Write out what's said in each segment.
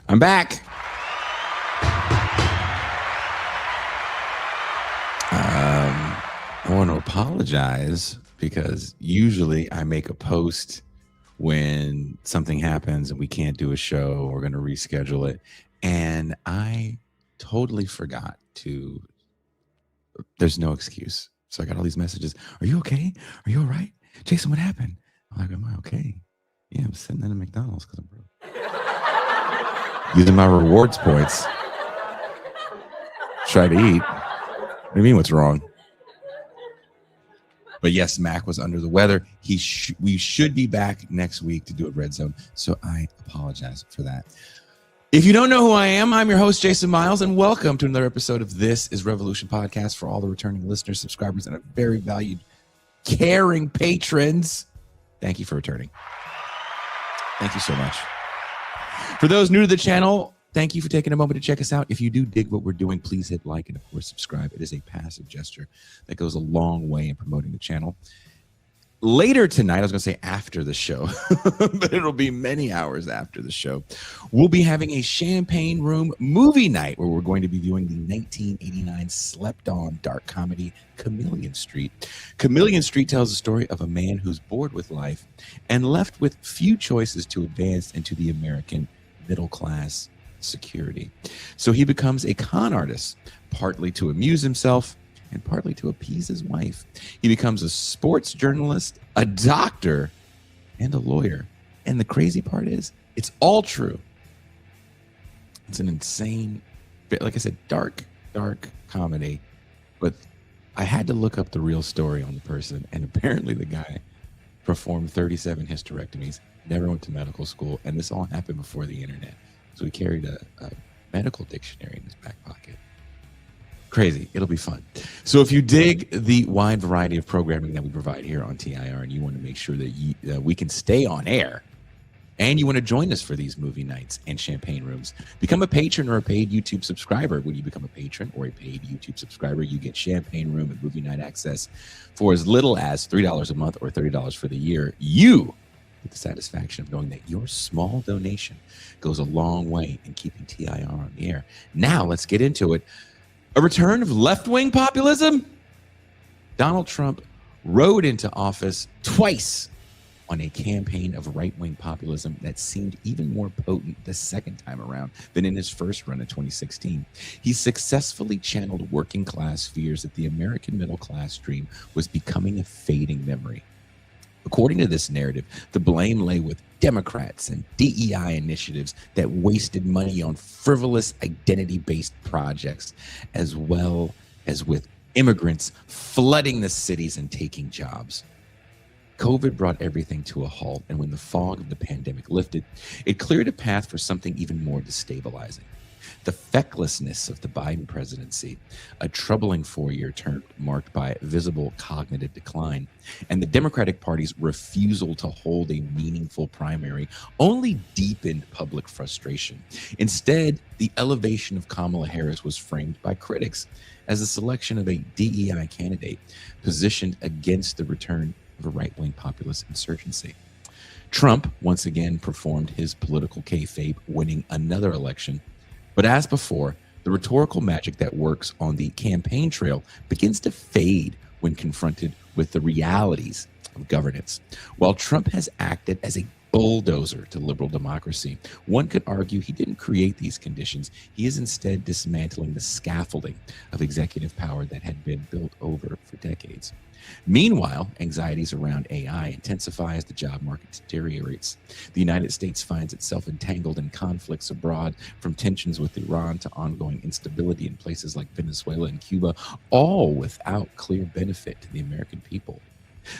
I'm back. I want to apologize because usually I make a post when something happens and we can't do a show. We're going to reschedule it. And I totally forgot to. There's no excuse. So I got all these messages. Are you okay? Are you all right? Jason, what happened? I'm like, am I okay? Yeah, I'm sitting in a McDonald's because I'm broke. Using my rewards points. Try to eat. What do you mean, what's wrong? But yes, Mac was under the weather. We should be back next week to do a Red Zone. So I apologize for that. If you don't know who I am, I'm your host, Jason Miles, and welcome to another episode of This is Revolution Podcast for all the returning listeners, subscribers, and a very valued, caring patrons. Thank you for returning. Thank you so much. For those new to the channel, thank you for taking a moment to check us out. If you do dig what we're doing, please hit like and, of course, subscribe. It is a passive gesture that goes a long way in promoting the channel. Later tonight, I was going to say after the show, but it'll be many hours after the show, we'll be having a champagne room movie night where we're going to be viewing the 1989 slept-on dark comedy Chameleon Street. Chameleon Street tells the story of a man who's bored with life and left with few choices to advance into the American middle-class security. So he becomes a con artist, partly to amuse himself and partly to appease his wife. He becomes a sports journalist, a doctor, and a lawyer. And the crazy part is, it's all true. It's an insane, like I said, dark comedy. But I had to look up the real story on the person, and apparently the guy performed 37 hysterectomies, never went to medical school, and this all happened before the internet. So he carried a medical dictionary in his back pocket. Crazy. It'll be fun. So if you dig the wide variety of programming that we provide here on TIR and you want to make sure that we can stay on air and you want to join us for these movie nights and champagne rooms, become a patron or a paid YouTube subscriber. When you become a patron or a paid YouTube subscriber, you get champagne room and movie night access for as little as $3 a month or $30 for the year. You get the satisfaction of knowing that your small donation goes a long way in keeping TIR on the air. Now let's get into it. A return of left-wing populism? Donald Trump rode into office twice on a campaign of right-wing populism that seemed even more potent the second time around than in his first run in 2016. He successfully channeled working-class fears that the American middle-class dream was becoming a fading memory. According to this narrative, the blame lay with Democrats and DEI initiatives that wasted money on frivolous identity-based projects, as well as with immigrants flooding the cities and taking jobs. COVID brought everything to a halt, and when the fog of the pandemic lifted, it cleared a path for something even more destabilizing. The fecklessness of the Biden presidency, a troubling 4-year term marked by visible cognitive decline, and the Democratic Party's refusal to hold a meaningful primary only deepened public frustration. Instead, the elevation of Kamala Harris was framed by critics as a selection of a DEI candidate positioned against the return of a right-wing populist insurgency. Trump once again performed his political kayfabe, winning another election. But as before, the rhetorical magic that works on the campaign trail begins to fade when confronted with the realities of governance. While Trump has acted as a bulldozer to liberal democracy, one could argue he didn't create these conditions. He is instead dismantling the scaffolding of executive power that had been built over for decades. Meanwhile, anxieties around AI intensify as the job market deteriorates. The United States finds itself entangled in conflicts abroad, from tensions with Iran to ongoing instability in places like Venezuela and Cuba, all without clear benefit to the American people.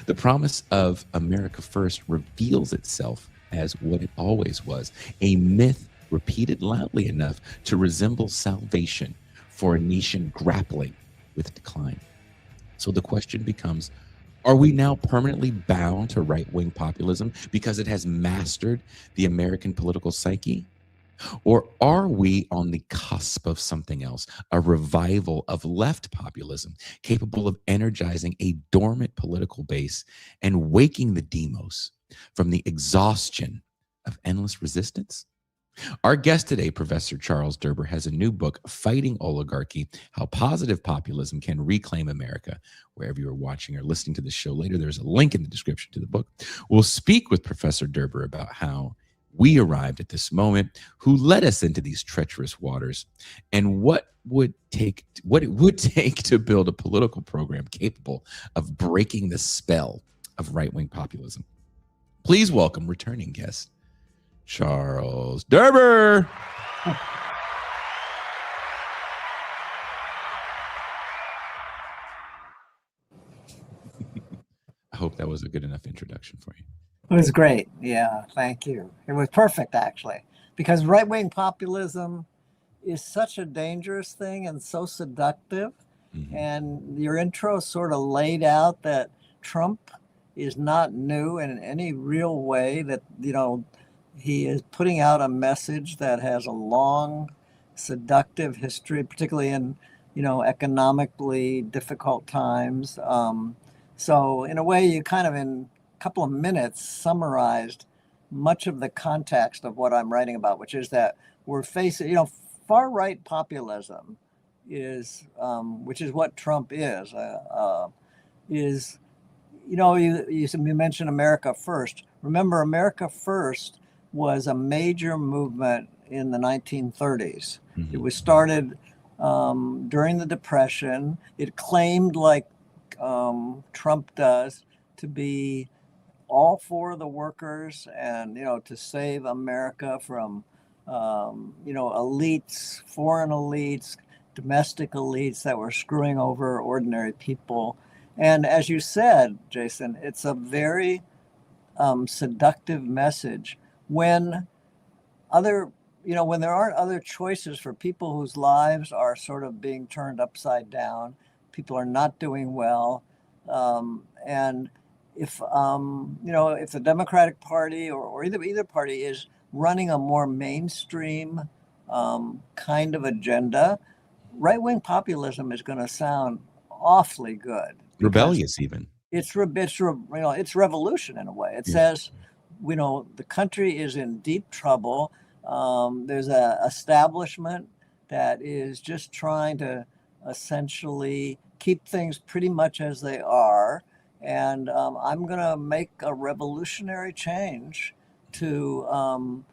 The promise of America First reveals itself as what it always was, a myth repeated loudly enough to resemble salvation for a nation grappling with decline. So the question becomes, are we now permanently bound to right-wing populism because it has mastered the American political psyche? Or are we on the cusp of something else, a revival of left populism capable of energizing a dormant political base and waking the demos from the exhaustion of endless resistance? Our guest today, Professor Charles Derber, has a new book, Fighting Oligarchy, How Positive Populism Can Reclaim America. Wherever you're watching or listening to the show later, there's a link in the description to the book. We'll speak with Professor Derber about how we arrived at this moment, who led us into these treacherous waters, and what it would take to build a political program capable of breaking the spell of right-wing populism. Please welcome returning guest, Charles Derber. I hope that was a good enough introduction for you. It was great. Yeah, thank you. It was perfect, actually, because right-wing populism is such a dangerous thing and so seductive. Mm-hmm. And your intro sort of laid out that Trump is not new in any real way, that, you know, he is putting out a message that has a long, seductive history, particularly in, you know, economically difficult times. So in a way, you kind of, in a couple of minutes, summarized much of the context of what I'm writing about, which is that we're facing, you know, far-right populism is, which is what Trump is, you know, you mentioned America First. Remember, America First was a major movement in the 1930s. Mm-hmm. It was started during the Depression. It claimed, like Trump does, to be all for the workers and, you know, to save America from, you know, elites, foreign elites, domestic elites that were screwing over ordinary people. And as you said, Jason, it's a very seductive message when when there aren't other choices for people whose lives are sort of being turned upside down. People are not doing well. And if, if the Democratic Party or either party is running a more mainstream kind of agenda, right-wing populism is going to sound awfully good. Rebellious, even. It's revolution in a way. It says, you know, the country is in deep trouble. There's an establishment that is just trying to essentially keep things pretty much as they are. And I'm going to make a revolutionary change to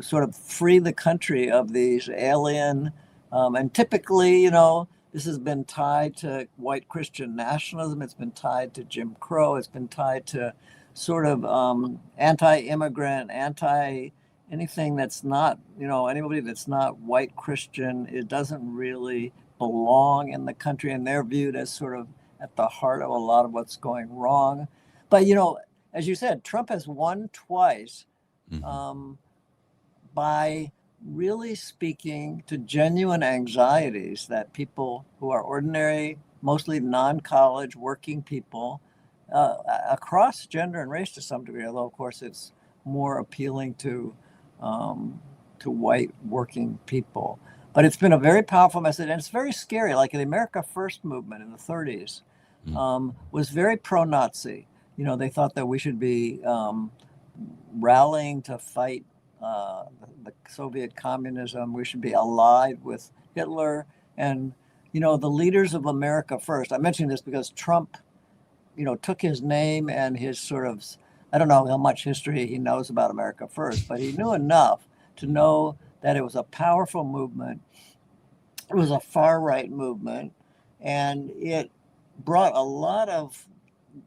sort of free the country of these alien, and typically, you know, this has been tied to white Christian nationalism. It's been tied to Jim Crow. It's been tied to sort of anti-immigrant, anything that's not, you know, anybody that's not white Christian. It doesn't really belong in the country, and they're viewed as sort of at the heart of a lot of what's going wrong. But, you know, as you said, Trump has won twice by really speaking to genuine anxieties that people who are ordinary, mostly non-college working people, across gender and race to some degree, although of course it's more appealing to white working people. But it's been a very powerful message, and it's very scary. Like the America First movement in the 30s was very pro-Nazi. You know, they thought that we should be rallying to fight the Soviet communism. We should be allied with Hitler. And, you know, the leaders of America First, I mention this because Trump, you know, took his name and his sort of, I don't know how much history he knows about America First, but he knew enough to know that it was a powerful movement. It was a far-right movement, and it brought a lot of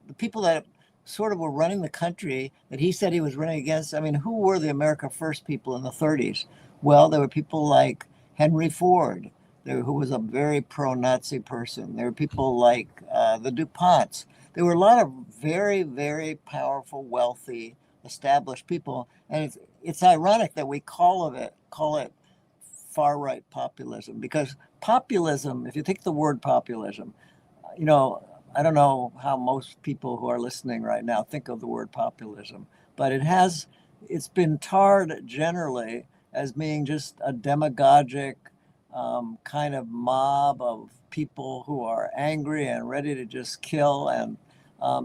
the people that sort of were running the country that he said he was running against. I mean, who were the America First people in the 30s? Well, there were people like Henry Ford, who was a very pro-Nazi person. There were people like the DuPonts. There were a lot of very, very powerful, wealthy, established people. And it's ironic that we call it far-right populism, because populism, if you take the word populism, you know, I don't know how most people who are listening right now think of the word populism, but it's been tarred generally as being just a demagogic kind of mob of people who are angry and ready to just kill. And,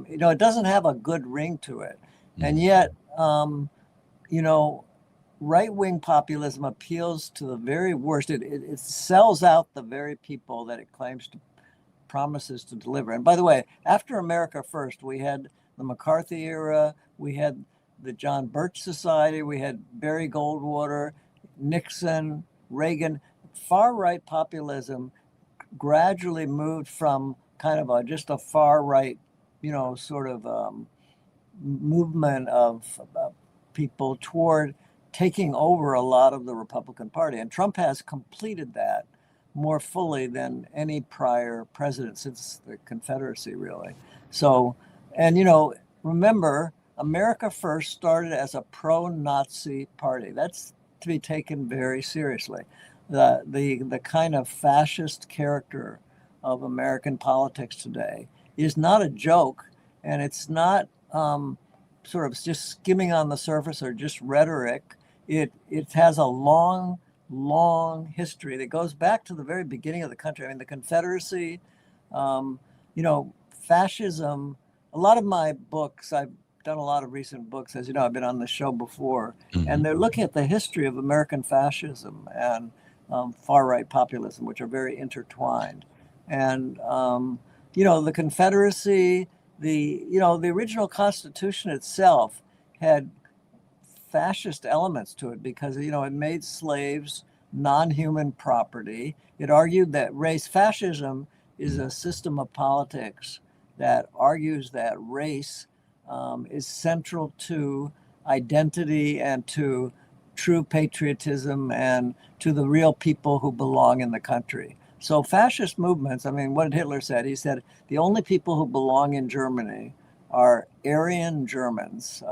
you know, it doesn't have a good ring to it. And yet, you know, right-wing populism appeals to the very worst. It sells out the very people that it claims to promises to deliver. And by the way, after America First, we had the McCarthy era, we had the John Birch Society, we had Barry Goldwater, Nixon, Reagan. Far-right populism gradually moved from kind of just a far-right, sort of movement of people toward taking over a lot of the Republican Party. And Trump has completed that more fully than any prior president since the Confederacy, really. So, and remember, America First started as a pro-Nazi party. That's to be taken very seriously. The kind of fascist character of American politics today is not a joke, and it's not sort of just skimming on the surface or just rhetoric. It has a long history that goes back to the very beginning of the country. I mean, the Confederacy, fascism. A lot of my books, I've done a lot of recent books, as you know, I've been on the show before, and they're looking at the history of American fascism and far-right populism, which are very intertwined. And, the Confederacy, the original Constitution itself had fascist elements to it because, it made slaves non-human property. It argued that fascism is a system of politics that argues that race is central to identity and to true patriotism and to the real people who belong in the country. So fascist movements, I mean, what did Hitler said? He said, the only people who belong in Germany are Aryan Germans,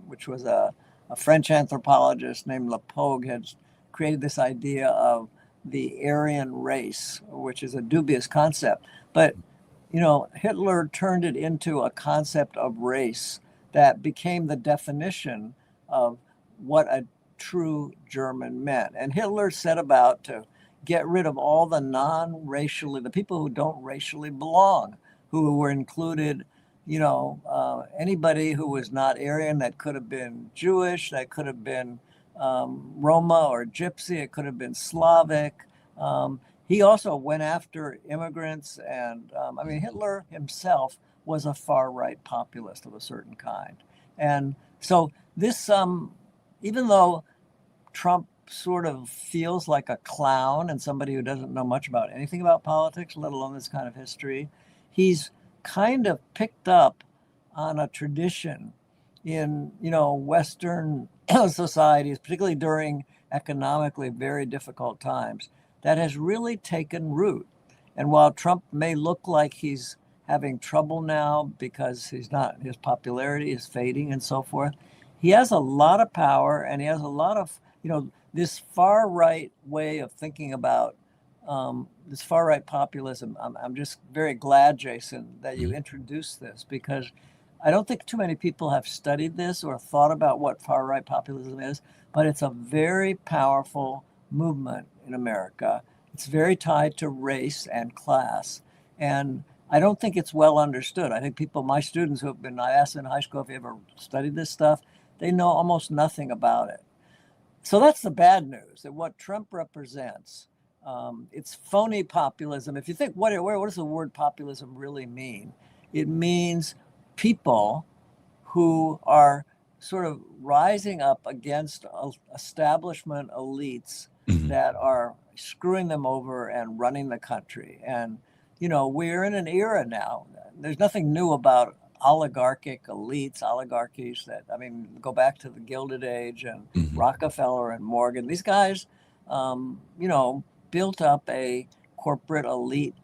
which was a French anthropologist named Lepogue had created this idea of the Aryan race, which is a dubious concept. But, Hitler turned it into a concept of race that became the definition of what a true German meant. And Hitler set about to get rid of all the the people who don't racially belong, who were included, anybody who was not Aryan. That could have been Jewish, that could have been Roma or Gypsy, it could have been Slavic. He also went after immigrants, and Hitler himself was a far-right populist of a certain kind. And so this, even though Trump sort of feels like a clown and somebody who doesn't know much about anything about politics, let alone this kind of history, he's kind of picked up on a tradition in, Western societies, particularly during economically very difficult times, that has really taken root. And while Trump may look like he's having trouble now because his popularity is fading and so forth, he has a lot of power, and he has a lot of, this far right way of thinking about this far right populism. I'm just very glad, Jason, that you introduced this, because I don't think too many people have studied this or thought about what far right populism is, but it's a very powerful movement in America. It's very tied to race and class. And I don't think it's well understood. I think my students who have been, I asked in high school if you ever studied this stuff, they know almost nothing about it. So that's the bad news, that what Trump represents, it's phony populism. If you think, what does the word populism really mean? It means people who are sort of rising up against establishment elites that are screwing them over and running the country. And, we're in an era now. There's nothing new about oligarchic elites, oligarchies go back to the Gilded Age and Rockefeller and Morgan. These guys, built up a corporate elite,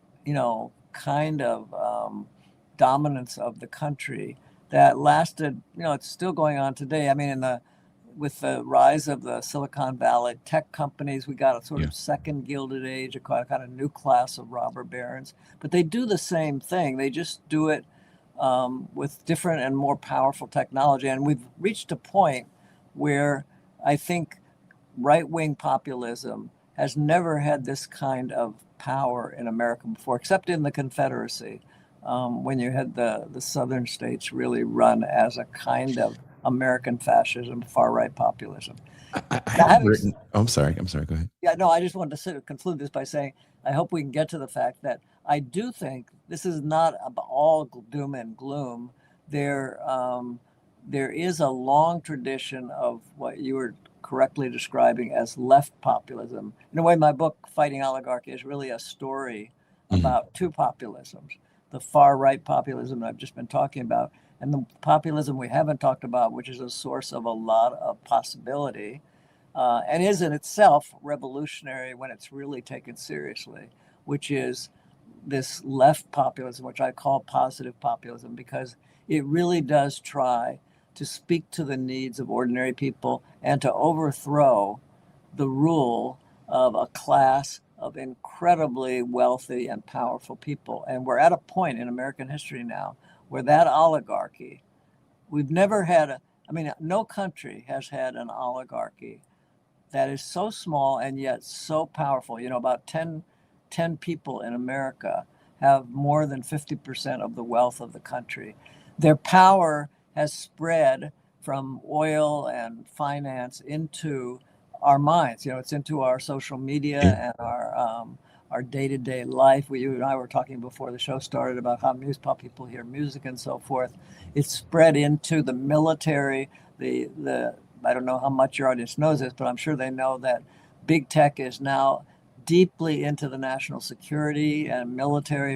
kind of dominance of the country that lasted, it's still going on today. With the rise of the Silicon Valley tech companies, we got a sort of second Gilded Age, a kind of new class of robber barons. But they do the same thing. They just do it with different and more powerful technology. And we've reached a point where I think right-wing populism has never had this kind of power in America before, except in the Confederacy, when you had the southern states really run as a kind of American fascism, far-right populism. I Now, have written. Oh, I'm sorry. Go ahead. yeah, no, I just wanted to sort of conclude this by saying I hope we can get to the fact that I do think this is not all doom and gloom. There, there is a long tradition of what you were correctly describing as left populism. In a way, my book, Fighting Oligarchy, is really a story about two populisms: the far right populism that I've just been talking about, and the populism we haven't talked about, which is a source of a lot of possibility. And is in itself revolutionary when it's really taken seriously, which is this left populism, which I call positive populism, because it really does try to speak to the needs of ordinary people and to overthrow the rule of a class of incredibly wealthy and powerful people. And we're at a point in American history now where that oligarchy, we've never had no country has had an oligarchy that is so small and yet so powerful. You know, about 10 people in America have more than 50% of the wealth of the country. Their power has spread from oil and finance into our minds. You know, it's into our social media and our day-to-day life. You and I were talking before the show started about how people hear music and so forth. It's spread into the military, the I don't know how much your audience knows this, but I'm sure they know that big tech is now deeply into the national security and military.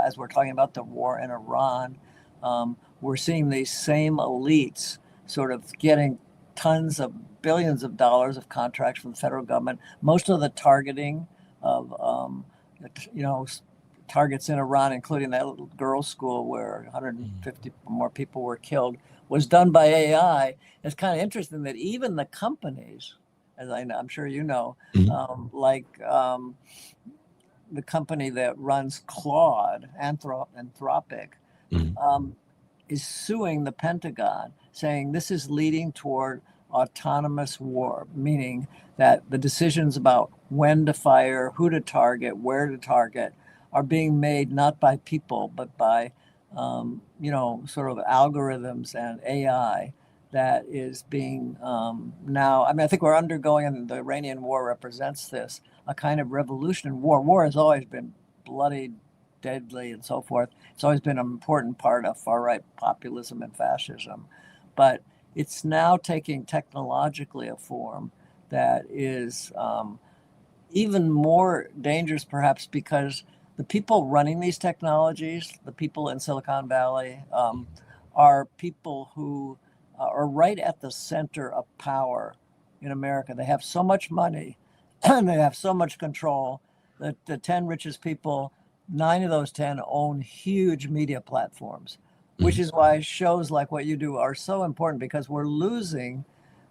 As we're talking about the war in Iran, we're seeing these same elites sort of getting tons of billions of dollars of contracts from the federal government. Most of the targeting of, targets in Iran, including that little girls' school where 150 more people were killed, was done by AI. It's kind of interesting that even the companies, as I'm sure you know, the company that runs Claude, Anthropic, is suing the Pentagon, saying this is leading toward autonomous war, meaning that the decisions about when to fire, who to target, where to target, are being made not by people, but by sort of algorithms and AI that is being now. I think we're undergoing, and the Iranian war represents this, a kind of revolution in war. War has always been bloody, deadly, and so forth. It's always been an important part of far-right populism and fascism. But it's now taking technologically a form that is even more dangerous, perhaps, because the people running these technologies, the people in Silicon Valley, are people who are right at the center of power in America. They have so much money and they have so much control that the 10 richest people, 9 of those 10 own huge media platforms, which is why shows like what you do are so important, because we're losing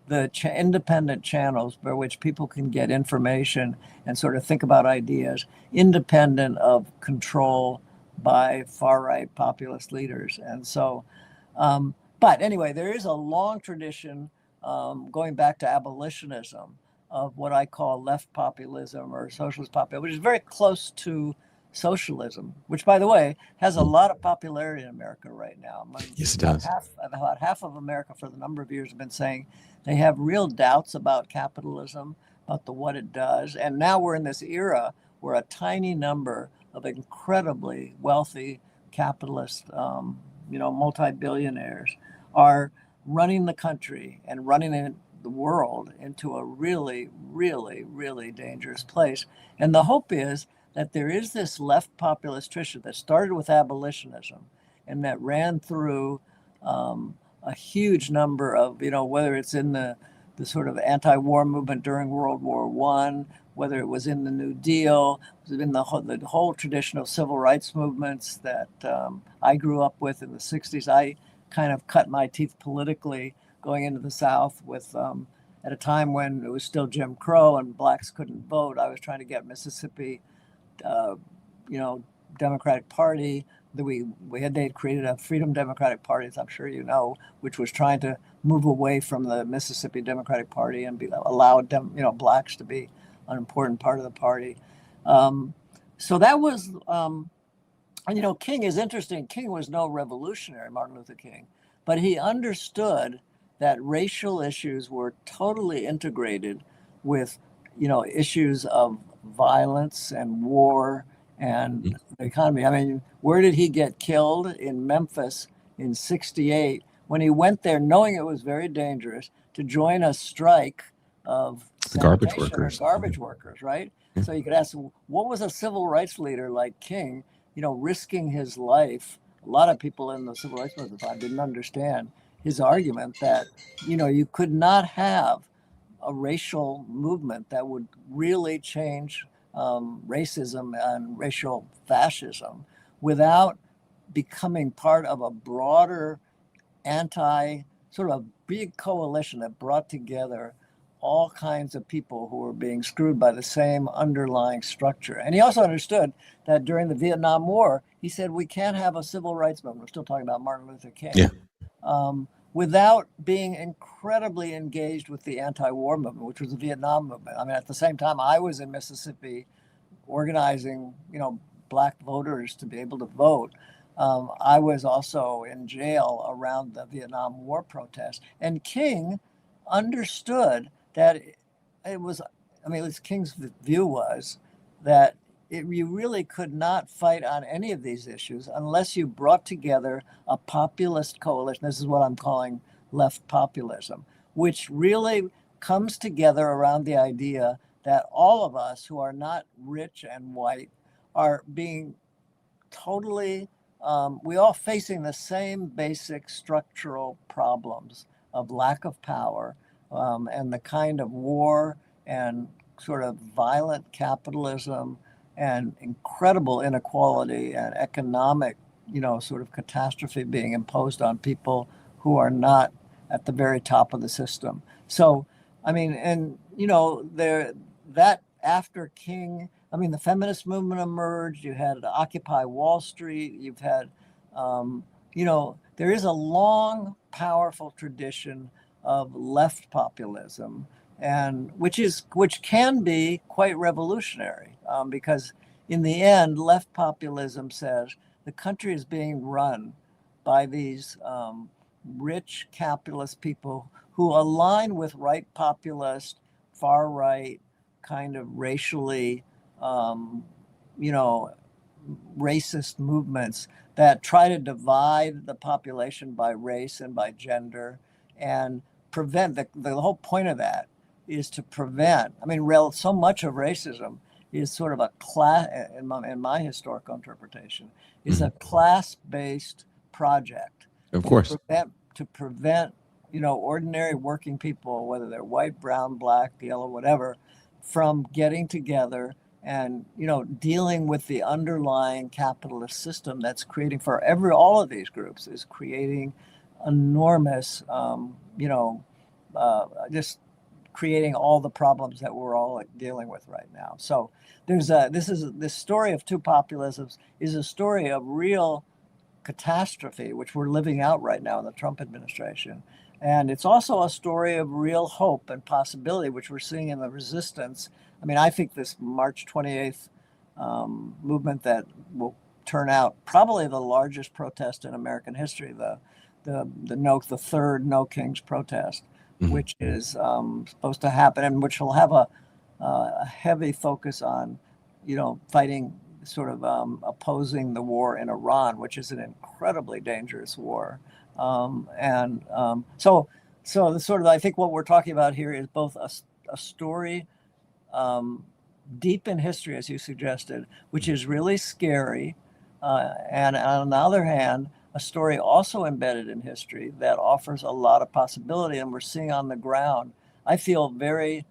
the independent channels by which people can get information and sort of think about ideas independent of control by far-right populist leaders. And so, but anyway, there is a long tradition going back to abolitionism of what I call left populism or socialist populism, which is very close to socialism, which, by the way, has a lot of popularity in America right now. Yes, it does. About half of America for the number of years have been saying they have real doubts about capitalism, about what it does. And now we're in this era where a tiny number of incredibly wealthy capitalists, multi-billionaires, are running the country and running the world into a really, really, really dangerous place. And the hope is that there is this left populist tradition that started with abolitionism and that ran through a huge number of, whether it's in the sort of anti-war movement during World War I, whether it was in the New Deal, in the whole tradition of civil rights movements that I grew up with in the 60s. I kind of cut my teeth politically going into the South with, at a time when it was still Jim Crow and blacks couldn't vote. I was trying to get Mississippi Democratic Party. They had created a Freedom Democratic Party, as I'm sure you know, which was trying to move away from the Mississippi Democratic Party and allow blacks to be an important part of the party. So that was, King is interesting. King was no revolutionary, Martin Luther King, but he understood that racial issues were totally integrated with, issues of violence and war and the economy. I mean, where did he get killed? In Memphis in 68, when he went there knowing it was very dangerous to join a strike of The garbage sanitation workers. or garbage workers, right? Yeah. So you could ask, what was a civil rights leader like King, risking his life? A lot of people in the civil rights movement didn't understand his argument that, you could not have a racial movement that would really change racism and racial fascism without becoming part of a broader sort of big coalition that brought together all kinds of people who were being screwed by the same underlying structure. And he also understood that during the Vietnam War, he said, we can't have a civil rights movement. We're still talking about Martin Luther King. Yeah. Without being incredibly engaged with the anti-war movement, which was the Vietnam movement. I mean, at the same time, I was in Mississippi organizing, Black voters to be able to vote. I was also in jail around the Vietnam War protests. And King understood that it was, at least King's view was that you really could not fight on any of these issues unless you brought together a populist coalition. This is what I'm calling left populism, which really comes together around the idea that all of us who are not rich and white are being totally, we all facing the same basic structural problems of lack of power and the kind of war and sort of violent capitalism and incredible inequality and economic, sort of catastrophe being imposed on people who are not at the very top of the system. So, that after King, the feminist movement emerged, you had Occupy Wall Street, you've had, there is a long, powerful tradition of left populism, and which can be quite revolutionary, because in the end, left populism says the country is being run by these rich capitalist people who align with right populist, far right, kind of racially, racist movements that try to divide the population by race and by gender and prevent the whole point of that is to prevent. So much of racism is sort of a class, in my historical interpretation, is a class-based project. Of course. To prevent, ordinary working people, whether they're white, brown, black, yellow, whatever, from getting together and, dealing with the underlying capitalist system that's creating for all of these groups is creating enormous, just creating all the problems that we're all dealing with right now. So this story of two populisms is a story of real catastrophe, which we're living out right now in the Trump administration. And it's also a story of real hope and possibility, which we're seeing in the resistance. I think this March 28th movement that will turn out probably the largest protest in American history, the third No Kings protest, which is supposed to happen and which will have a heavy focus on, fighting, sort of opposing the war in Iran, which is an incredibly dangerous war. So the sort of, I think what we're talking about here is both a story deep in history, as you suggested, which is really scary, and on the other hand, a story also embedded in history that offers a lot of possibility, and we're seeing on the ground. I feel very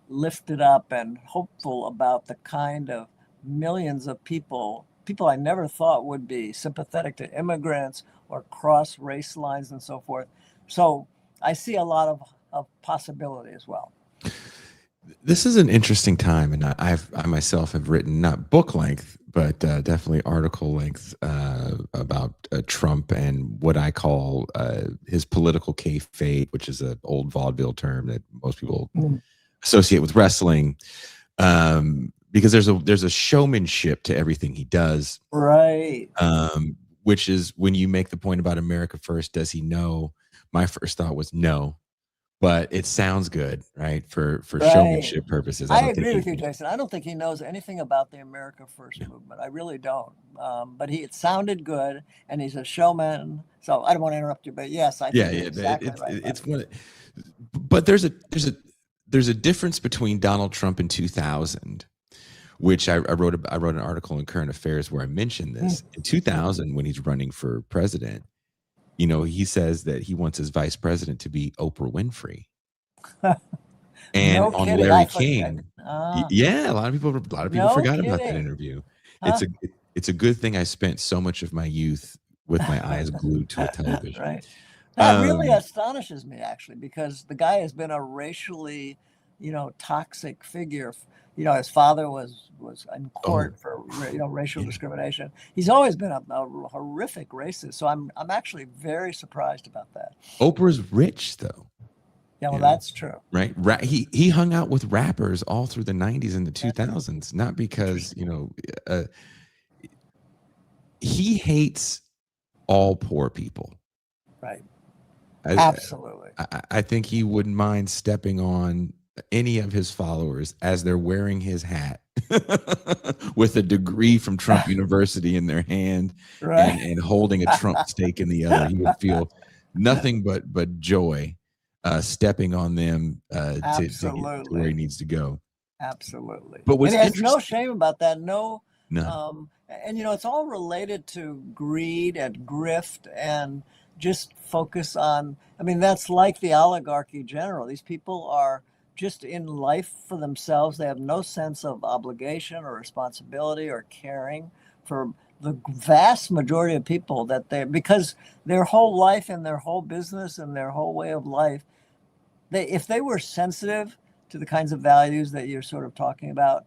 lifted up and hopeful about the kind of millions of people I never thought would be sympathetic to immigrants or cross race lines and so forth. So I see a lot of possibility as well. This is an interesting time, and I myself have written, not book length, but definitely article length about Trump and what I call his political kayfabe, which is an old vaudeville term that most people associate with wrestling, because there's a showmanship to everything he does, right? Which is when you make the point about America first. Does he know? my first thought was no, but it sounds good, right? For Right. showmanship purposes. I don't think agree with you, he- Jason. I don't think he knows anything about the America First movement. I really don't. But it sounded good, and he's a showman. So I don't want to interrupt you, but yes, I Yeah, think you're exactly right. it's one. But there's a difference between Donald Trump in 2000, which I wrote an article in Current Affairs where I mentioned this. In 2000, when he's running for president, you know, he says that he wants his vice president to be Oprah Winfrey. And No on kidding. Larry King, Ah, yeah, a lot of people no forgot about that kidding. interview. Huh? It's a good thing I spent so much of my youth with my eyes glued to a television. Right. That really Um, astonishes me, actually, because the guy has been a racially, toxic figure. His father was in court for racial yeah. discrimination. He's always been a horrific racist. So I'm actually very surprised about that. Oprah's rich though. Yeah, well, You know, that's true. right? He hung out with rappers all through the 90s and the 2000s, not because, he hates all poor people. Right. I, Absolutely. I think he wouldn't mind stepping on any of his followers as they're wearing his hat with a degree from Trump University in their hand Right. and holding a Trump stake in the other. He would feel nothing but joy stepping on them to get to where he needs to go. Absolutely. But what's And he has no interesting, shame about that. No. none. And it's all related to greed and grift and just focus on, I mean, that's like the oligarchy general. These people are just in life for themselves. They have no sense of obligation or responsibility or caring for the vast majority of people because their whole life and their whole business and their whole way of life, if they were sensitive to the kinds of values that you're sort of talking about,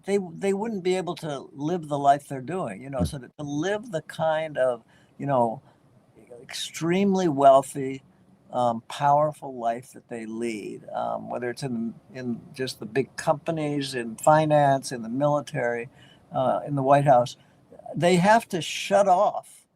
they wouldn't be able to live the life they're doing, so to live the kind of, extremely wealthy, powerful life that they lead, whether it's in just the big companies, in finance, in the military, in the White House, they have to shut off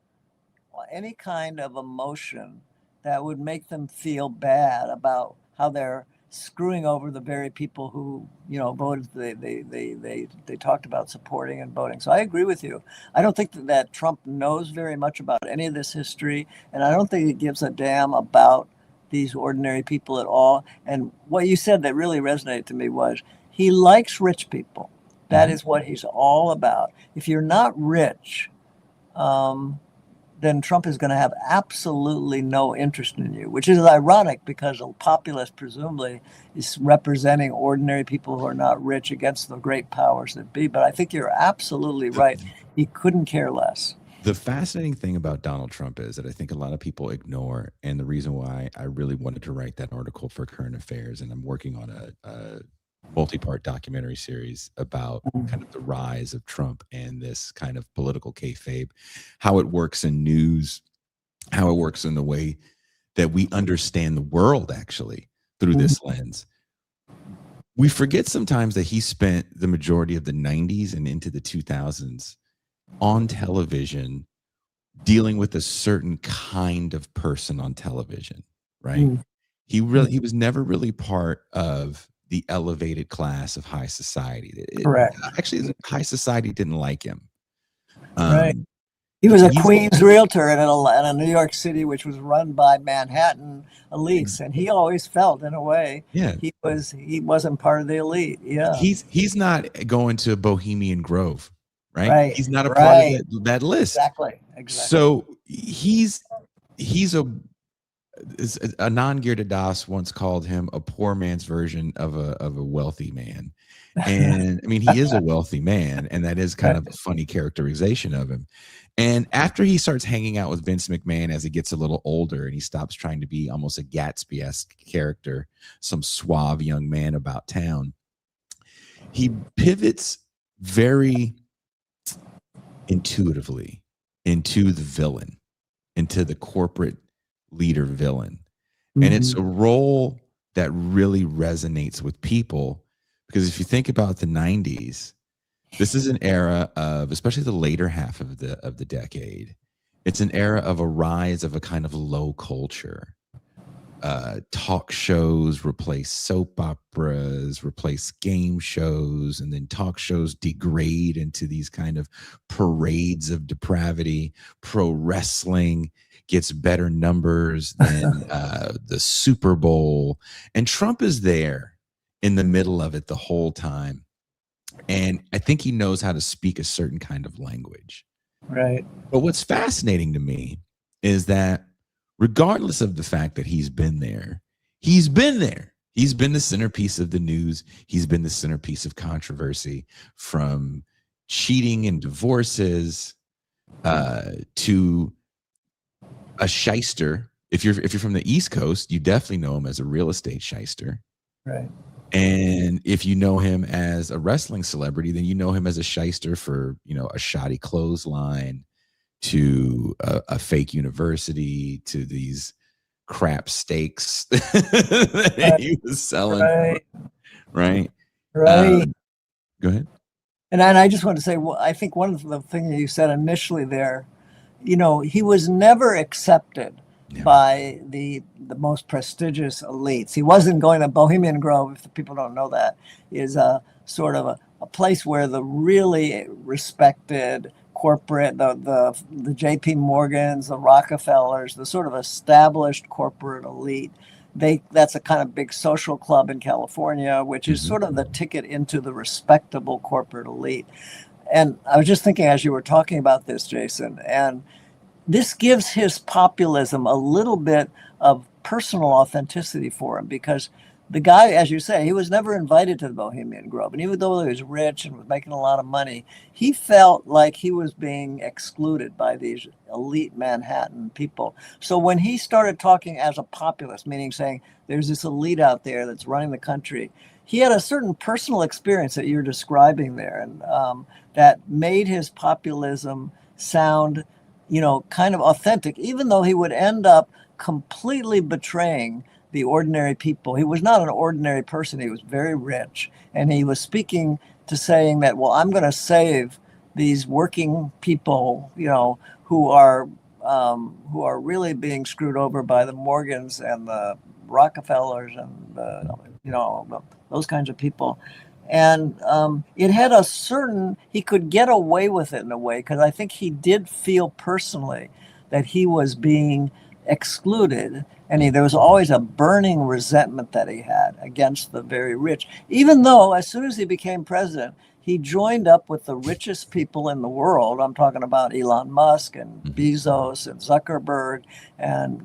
any kind of emotion that would make them feel bad about how they're screwing over the very people who voted they talked about supporting and voting. So I agree with you. I don't think that Trump knows very much about any of this history, and I don't think he gives a damn about these ordinary people at all. And what you said that really resonated to me was he likes rich people. That is what he's all about. If you're not rich, then Trump is going to have absolutely no interest in you, which is ironic because a populist presumably is representing ordinary people who are not rich against the great powers that be. But I think you're absolutely right. He couldn't care less. The fascinating thing about Donald Trump is that I think a lot of people ignore, and the reason why I really wanted to write that article for Current Affairs, and I'm working on a multi-part documentary series about kind of the rise of Trump and this kind of political kayfabe, how it works in news, how it works in the way that we understand the world actually through this lens. We forget sometimes that he spent the majority of the 90s and into the 2000s on television dealing with a certain kind of person on television, right? He was never really part of the elevated class of high society. Correct. Actually, high society didn't like him. Right. He was a Queens realtor in a New York City, which was run by Manhattan elites, and he always felt, in a way, he wasn't part of the elite. Yeah, he's not going to Bohemian Grove, right? Right. He's not a part of that list. Exactly. So he's Anand Girdadas once called him a poor man's version of a wealthy man. And I mean, he is a wealthy man, and that is kind of a funny characterization of him. And after he starts hanging out with Vince McMahon as he gets a little older and he stops trying to be almost a Gatsby-esque character, some suave young man about town, he pivots very intuitively into the villain, into the corporate leader villain. And it's a role that really resonates with people, because if you think about the 90s, this is an era of, especially the later half of the decade, It's an era of a rise of a kind of low culture. Talk shows replace soap operas, replace game shows, and then talk shows degrade into these kind of parades of depravity. Pro wrestling gets better numbers than the Super Bowl, and Trump is there in the middle of it the whole time. And I think he knows how to speak a certain kind of language. Right. But what's fascinating to me is that regardless of the fact that he's been there, he's been there. He's been the centerpiece of the news. He's been the centerpiece of controversy, from cheating and divorces to a shyster. If you're from the East Coast, you definitely know him as a real estate shyster. Right. And if you know him as a wrestling celebrity, then you know him as a shyster for, a shoddy clothesline, to a fake university, to these crap steaks that he was selling. Right. Go ahead. And I just want to say, well, I think one of the things you said initially there, he was never accepted by the most prestigious elites. He wasn't going to Bohemian Grove, if the people don't know that, is a sort of a place where the really respected corporate, the JP Morgans, the Rockefellers, the sort of established corporate elite, that's a kind of big social club in California, which is sort of the ticket into the respectable corporate elite. And I was just thinking as you were talking about this, Jason, and this gives his populism a little bit of personal authenticity for him, because the guy, as you say, he was never invited to the Bohemian Grove. And even though he was rich and was making a lot of money, he felt like he was being excluded by these elite Manhattan people. So when he started talking as a populist, meaning saying there's this elite out there that's running the country, he had a certain personal experience that you're describing there, and that made his populism sound, kind of authentic, even though he would end up completely betraying the ordinary people. He was not an ordinary person. He was very rich, and he was speaking to saying that, well, I'm going to save these working people, who are really being screwed over by the Morgans and the Rockefellers and those kinds of people. And it had a certain, he could get away with it in a way, because I think he did feel personally that he was being excluded, and there was always a burning resentment that he had against the very rich, even though as soon as he became president, he joined up with the richest people in the world. I'm talking about Elon Musk and Bezos and Zuckerberg and,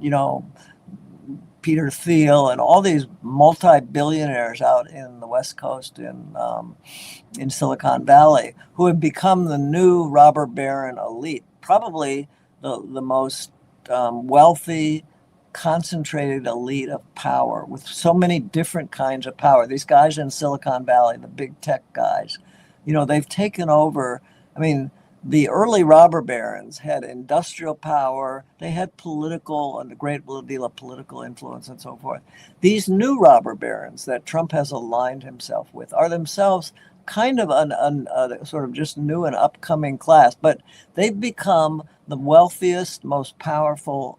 Peter Thiel and all these multi-billionaires out in the West Coast in Silicon Valley, who have become the new robber baron elite, probably the most wealthy, concentrated elite of power, with so many different kinds of power. These guys in Silicon Valley, the big tech guys, they've taken over. I mean, the early robber barons had industrial power. They had political and a great deal of political influence and so forth. These new robber barons that Trump has aligned himself with are themselves kind of a sort of just new and upcoming class, but they've become the wealthiest, most powerful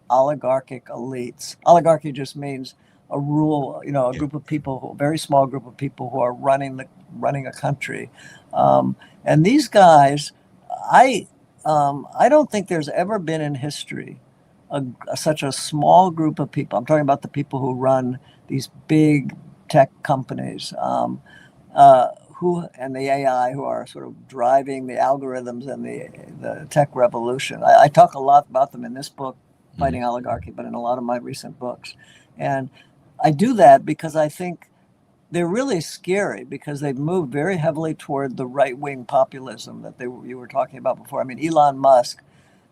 oligarchic elites. Oligarchy just means a rule, a group of people, a very small group of people who are running a country. And these guys, I don't think there's ever been in history such a small group of people. I'm talking about the people who run these big tech companies, and the AI, who are sort of driving the algorithms and the tech revolution. I talk a lot about them in this book, Fighting Oligarchy, but in a lot of my recent books. And I do that because I think they're really scary, because they've moved very heavily toward the right-wing populism that you were talking about before. I mean, Elon Musk,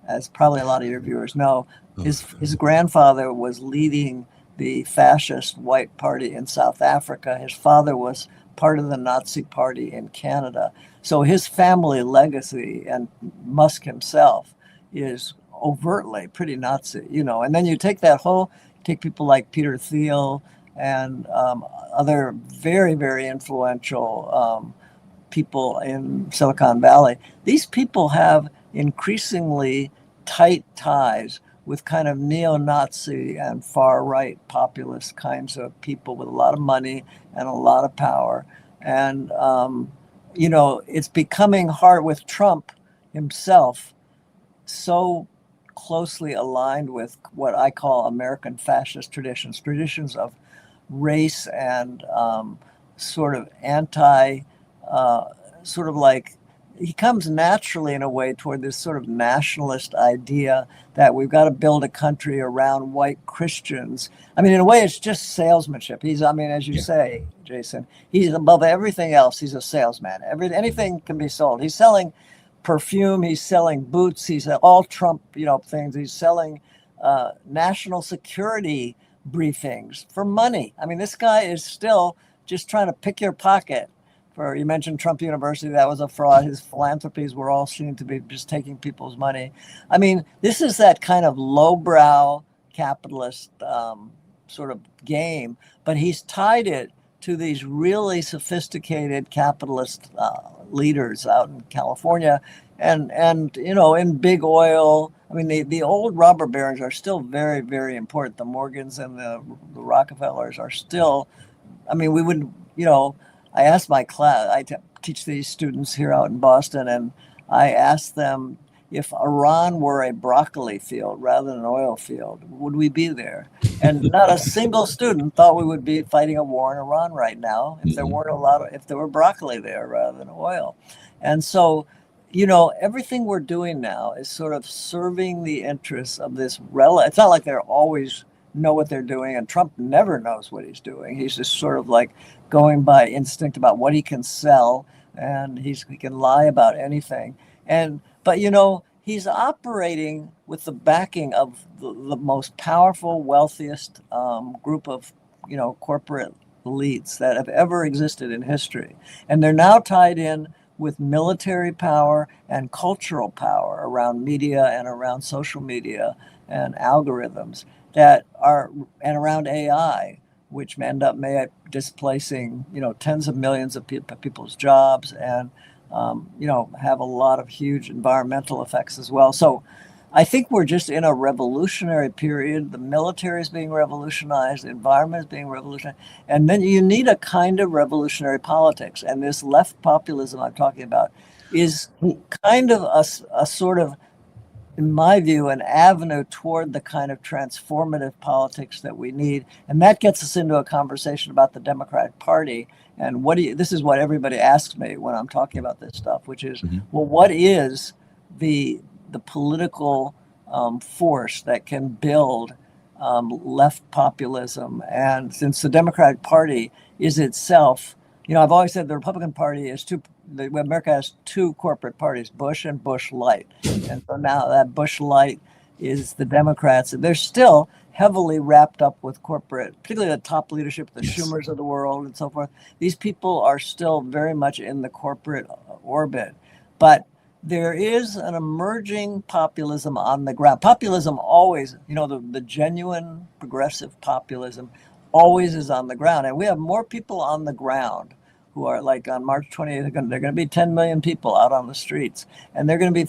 as probably a lot of your viewers know, his grandfather was leading the fascist white party in South Africa. His father was part of the Nazi party in Canada. So his family legacy, and Musk himself, is overtly pretty Nazi, and then you take people like Peter Thiel and other very, very influential people in Silicon Valley. These people have increasingly tight ties with kind of neo-Nazi and far-right populist kinds of people with a lot of money and a lot of power. And, it's becoming hard with Trump himself, so closely aligned with what I call American fascist traditions of race and sort of sort of like, he comes naturally in a way toward this sort of nationalist idea that we've got to build a country around white Christians. I mean, in a way, it's just salesmanship. As you say, Jason, he's above everything else. He's a salesman. Anything can be sold. He's selling perfume. He's selling boots. He's all Trump, things. He's selling national security briefings for money. I mean, this guy is still just trying to pick your pocket. You mentioned Trump University, that was a fraud. His philanthropies were all seen to be just taking people's money. I mean, this is that kind of lowbrow capitalist sort of game, but he's tied it to these really sophisticated capitalist leaders out in California and in big oil. I mean, the old robber barons are still very, very important. The Morgans and the Rockefellers are still, we wouldn't, I asked my class, I teach these students here out in Boston, and I asked them, if Iran were a broccoli field rather than an oil field, would we be there? And not a single student thought we would be fighting a war in Iran right now if there weren't if there were broccoli there rather than oil. And so, everything we're doing now is sort of serving the interests of this it's not like they're always know what they're doing, and Trump never knows what he's doing. He's just sort of like going by instinct about what he can sell, and he can lie about anything. But he's operating with the backing of the most powerful, wealthiest group of corporate elites that have ever existed in history, and they're now tied in with military power and cultural power around media and around social media and algorithms and around AI, which end up displacing, tens of millions of people's jobs and, have a lot of huge environmental effects as well. So I think we're just in a revolutionary period. The military is being revolutionized, the environment is being revolutionized, and then you need a kind of revolutionary politics. And this left populism I'm talking about is kind of a sort of, in my view, an avenue toward the kind of transformative politics that we need. And that gets us into a conversation about the Democratic Party. And this is what everybody asks me when I'm talking about this stuff, which is, well, what is the political force that can build left populism? And since the Democratic Party is itself, I've always said the Republican Party is America has two corporate parties, Bush and Bush Light. And so now that Bush Light is the Democrats. They're still heavily wrapped up with corporate, particularly the top leadership, the Schumers of the world and so forth. These people are still very much in the corporate orbit. But there is an emerging populism on the ground. Populism always, the genuine progressive populism always is on the ground. And we have more people on the ground who are, like, on March 28th, they're going to be 10 million people out on the streets, and they're going to be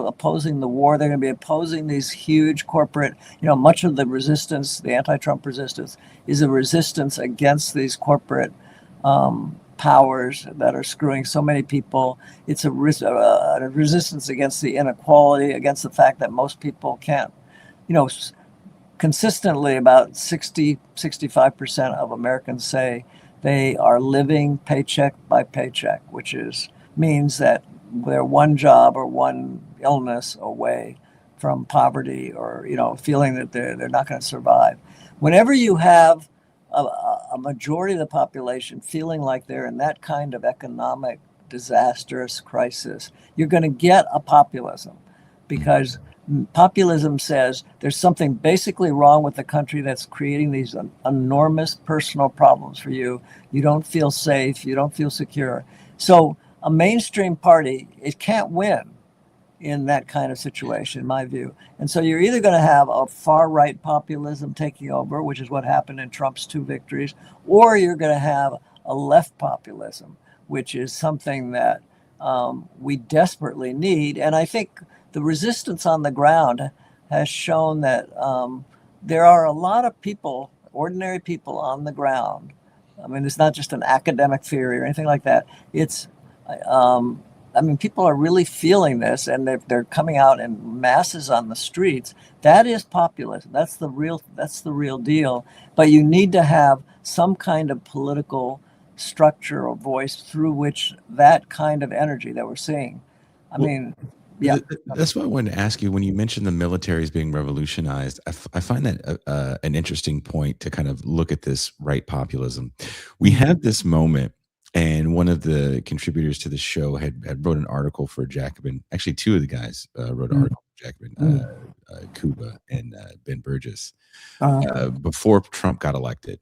opposing the war. They're going to be opposing these huge corporate, much of the resistance, the anti-Trump resistance, is a resistance against these corporate powers that are screwing so many people. It's a resistance against the inequality, against the fact that most people can't, consistently about 65% of Americans say they are living paycheck by paycheck, which means that they're one job or one illness away from poverty, or feeling that they're not going to survive. Whenever you have a majority of the population feeling like they're in that kind of economic disastrous crisis, you're going to get a populism, because populism says there's something basically wrong with the country that's creating these enormous personal problems for you. You don't feel safe. You don't feel secure. So a mainstream party, it can't win in that kind of situation, in my view. And so you're either going to have a far-right populism taking over, which is what happened in Trump's 2 victories, or you're going to have a left populism, which is something that we desperately need. And I think the resistance on the ground has shown that there are a lot of people, ordinary people on the ground. I mean, it's not just an academic theory or anything like that. It's, I mean, people are really feeling this, and they're coming out in masses on the streets. That is populism. That's the real deal. But you need to have some kind of political structure or voice through which that kind of energy that we're seeing. I mean, yeah. That's why I wanted to ask you, when you mentioned the military is being revolutionized, I find that an interesting point to kind of look at this right populism. We had this moment, and one of the contributors to the show had wrote an article for Jacobin. Actually, two of the guys wrote an article for Jacobin, Kuba and Ben Burgess, before Trump got elected.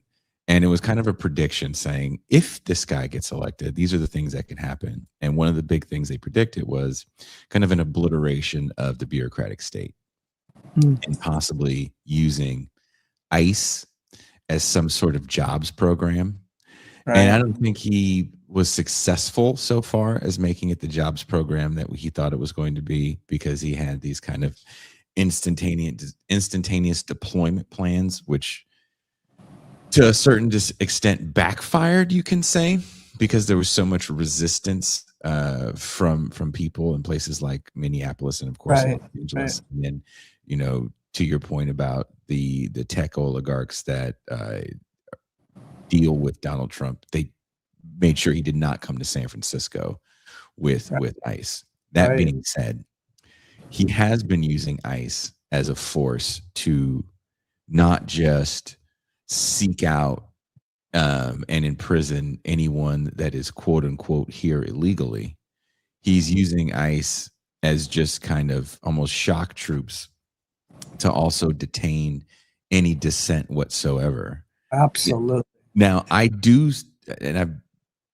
And it was kind of a prediction saying, if this guy gets elected, these are the things that can happen. And one of the big things they predicted was kind of an obliteration of the bureaucratic state, and possibly using ICE as some sort of jobs program. Right. And I don't think he was successful so far as making it the jobs program that he thought it was going to be, because he had these kind of instantaneous deployment plans, which to a certain extent backfired, you can say, because there was so much resistance from people in places like Minneapolis and of course Los Angeles. And then, you know, to your point about the tech oligarchs that deal with Donald Trump, they made sure he did not come to San Francisco with ICE. That being said, he has been using ICE as a force to not just seek out and imprison anyone that is quote unquote here illegally. He's using ICE as just kind of almost shock troops to also detain any dissent whatsoever. Absolutely. Now, I do, and I've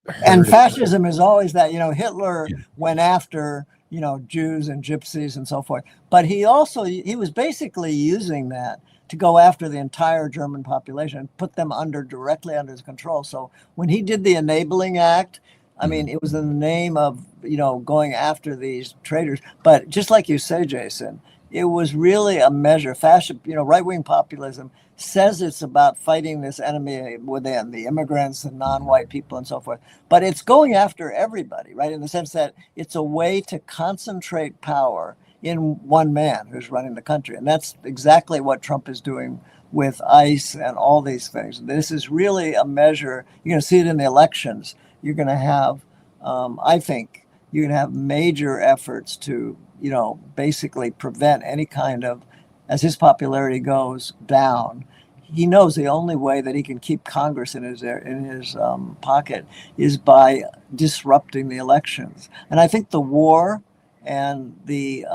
heard, and fascism is always that, you know, Hitler went after, you know, Jews and gypsies and so forth, but he was basically using that to go after the entire German population and put them directly under his control. So when he did the Enabling Act, I mean, it was in the name of, you know, going after these traitors. But just like you say, Jason, it was really a measure. Fascist, you know, right-wing populism says it's about fighting this enemy within, the immigrants and non-white people and so forth. But it's going after everybody, right? In the sense that it's a way to concentrate power in one man who's running the country. And that's exactly what Trump is doing with ICE and all these things. This is really a measure. You're going to see it in the elections. You're going to have, I think, you're going to have major efforts to, you know, basically prevent any kind of, as his popularity goes down, he knows the only way that he can keep Congress in his pocket is by disrupting the elections. And I think the war and the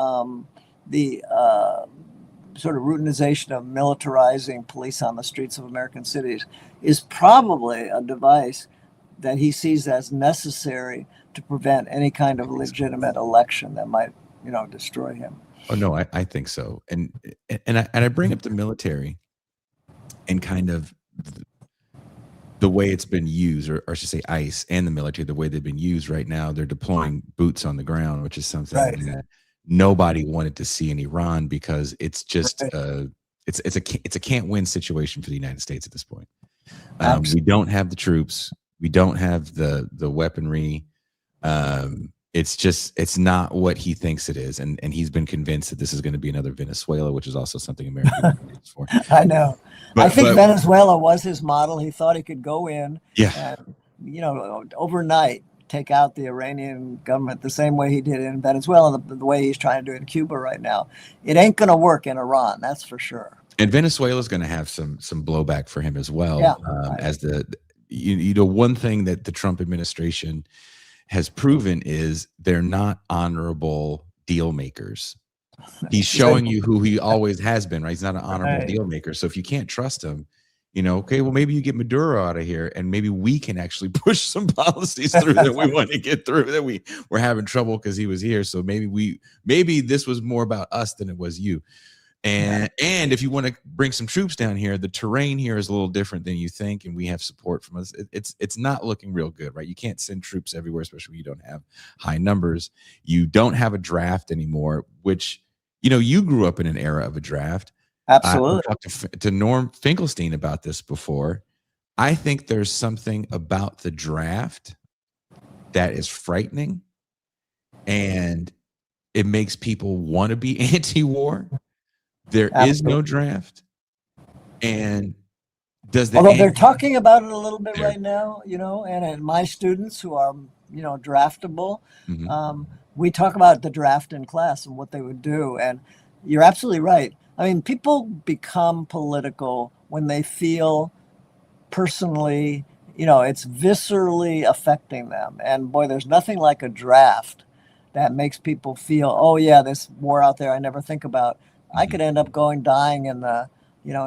sort of routinization of militarizing police on the streets of American cities is probably a device that he sees as necessary to prevent any kind of legitimate election that might, you know, destroy him. Oh no, I think so. And I bring up the military and kind of the way it's been used, or I should say ICE and the military, the way they've been used right now. They're deploying boots on the ground, which is something that nobody wanted to see in Iran, because it's just it's a can't win situation for the United States at this point. We don't have the troops, we don't have the weaponry. It's not what he thinks it is, and he's been convinced that this is going to be another Venezuela, which is also something America is for. I know. I think Venezuela was his model. He thought he could go in, and, you know, overnight take out the Iranian government the same way he did in Venezuela, the way he's trying to do in Cuba right now. It ain't going to work in Iran, that's for sure. And Venezuela is going to have some blowback for him as well. As one thing that the Trump administration has proven is they're not honorable deal makers. He's showing you who he always has been, right? He's not an honorable deal maker. So if you can't trust him, you know, okay, well, maybe you get Maduro out of here, and maybe we can actually push some policies through that we want to get through, that we're having trouble because he was here. So maybe this was more about us than it was you. And if you want to bring some troops down here, the terrain here is a little different than you think, and we have support from us. It's not looking real good, right? You can't send troops everywhere, especially when you don't have high numbers. You don't have a draft anymore, which, you grew up in an era of a draft. Absolutely. I talked to Norm Finkelstein about this before. I think there's something about the draft that is frightening, and it makes people want to be anti-war. There is no draft. And although they're talking about it a little bit right now, and my students who are, draftable, we talk about the draft in class and what they would do. And you're absolutely right. I mean, people become political when they feel personally, it's viscerally affecting them. And boy, there's nothing like a draft that makes people feel, oh yeah, this war out there I never think about. I could end up dying in the,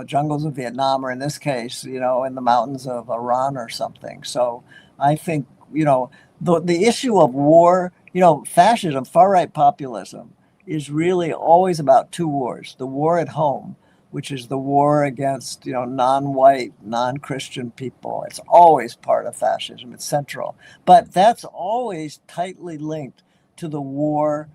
jungles of Vietnam, or in this case, in the mountains of Iran or something. So I think, the issue of war, fascism, far-right populism is really always about two wars. The war at home, which is the war against, non-white, non-Christian people. It's always part of fascism. It's central. But that's always tightly linked to the war,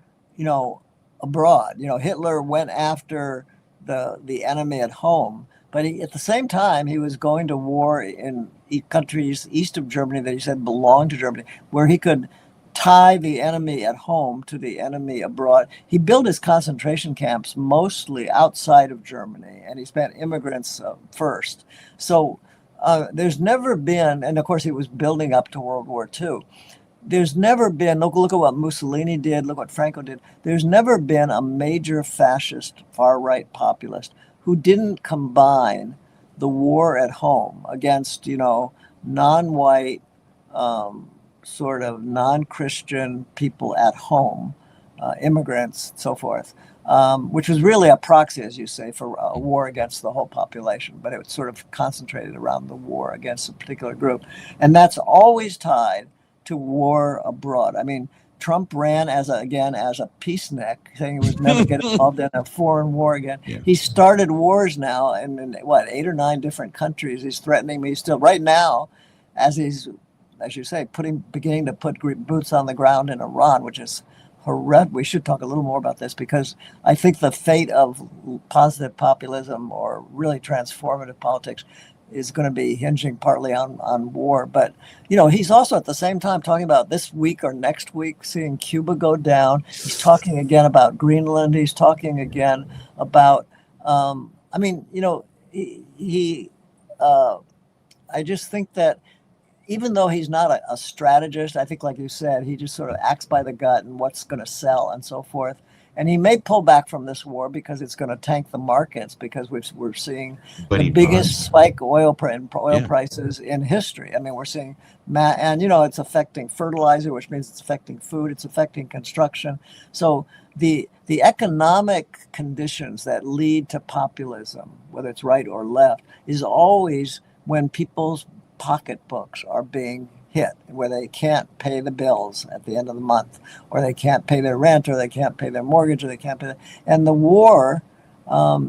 abroad. Hitler went after the enemy at home, but at the same time, he was going to war in countries east of Germany that he said belonged to Germany, where he could tie the enemy at home to the enemy abroad. He built his concentration camps mostly outside of Germany, and he spent immigrants first. So there's never been, and of course he was building up to World War II. There's never been, look at what Mussolini did, look what Franco did. There's never been a major fascist, far-right populist who didn't combine the war at home against, non-white, sort of non-Christian people at home, immigrants, so forth, which was really a proxy, as you say, for a war against the whole population. But it was sort of concentrated around the war against a particular group. And that's always tied to war abroad. I mean, Trump ran as a peacenik, saying he would never get involved in a foreign war again. Yeah. He started wars now in 8 or 9 different countries. He's threatening me still right now, as he's, as you say, beginning to put boots on the ground in Iran, which is horrendous. We should talk a little more about this, because I think the fate of positive populism, or really transformative politics, is going to be hinging partly on war. But, he's also at the same time talking about this week or next week seeing Cuba go down. He's talking again about Greenland. He's talking again about, I just think that even though he's not a strategist, I think, like you said, he just sort of acts by the gut and what's going to sell and so forth. And he may pull back from this war because it's going to tank the markets, because we're seeing the biggest spike oil prices in history. I mean, we're seeing, and it's affecting fertilizer, which means it's affecting food, it's affecting construction. So the economic conditions that lead to populism, whether it's right or left, is always when people's pocketbooks are being hit, where they can't pay the bills at the end of the month, or they can't pay their rent, or they can't pay their mortgage, or they can't pay and the war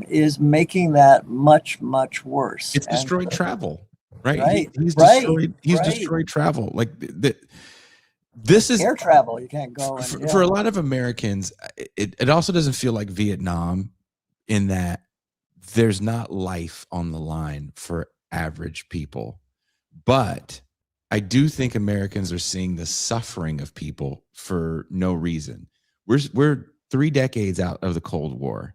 is making that much, much worse. It's destroyed travel, right? Right. He's destroyed travel. Like this is air travel. You can't go. For a lot of Americans, it also doesn't feel like Vietnam, in that there's not life on the line for average people. But I do think Americans are seeing the suffering of people for no reason. We're 3 decades out of the Cold War.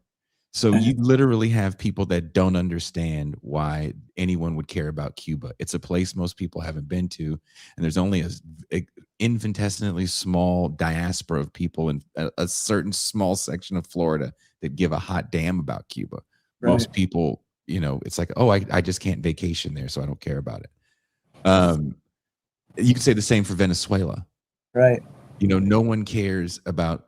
So you literally have people that don't understand why anyone would care about Cuba. It's a place most people haven't been to, and there's only a infinitesimally small diaspora of people in a certain small section of Florida that give a hot damn about Cuba. Right. Most people, it's like, oh, I just can't vacation there, so I don't care about it. You could say the same for Venezuela. Right. No one cares about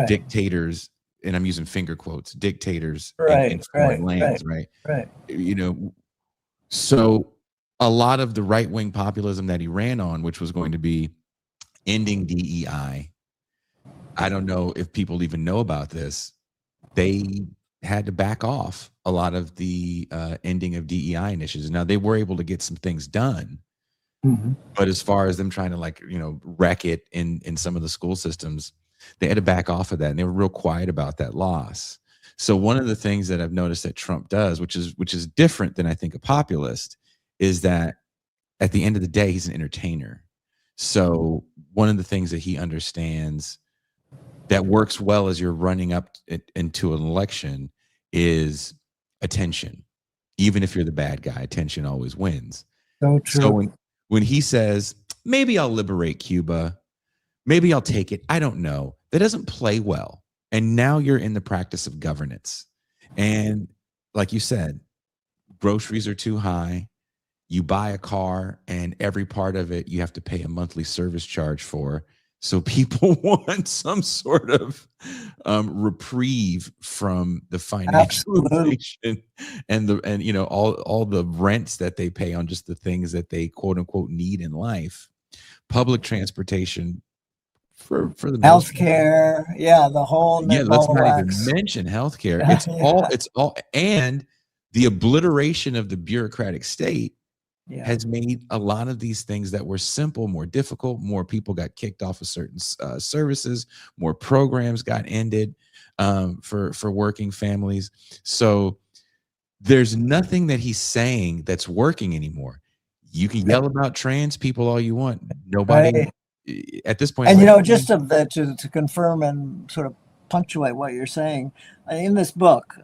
dictators, and I'm using finger quotes, dictators in foreign lands, right? So a lot of the right-wing populism that he ran on, which was going to be ending DEI, I don't know if people even know about this. They had to back off a lot of the ending of DEI initiatives. Now they were able to get some things done, but as far as them trying to like, wreck it in some of the school systems, they had to back off of that, and they were real quiet about that loss. So one of the things that I've noticed that Trump does, which is different than I think a populist, is that at the end of the day, he's an entertainer. So one of the things that he understands that works well as you're running up into an election is attention. Even if you're the bad guy, attention always wins. So true. So when he says, maybe I'll liberate Cuba, maybe I'll take it, I don't know, that doesn't play well. And now you're in the practice of governance. And like you said, groceries are too high. You buy a car and every part of it you have to pay a monthly service charge for. So people want some sort of reprieve from the financial inflation and all the rents that they pay on just the things that they quote unquote need in life. Public transportation for the healthcare, the whole let's not even mention healthcare. It's all and the obliteration of the bureaucratic state has made a lot of these things that were simple more difficult. More people got kicked off of certain services. More programs got ended for working families. So there's nothing that he's saying that's working anymore. You can yell about trans people all you want. Nobody at this point. And just to confirm and sort of punctuate what you're saying, in this book,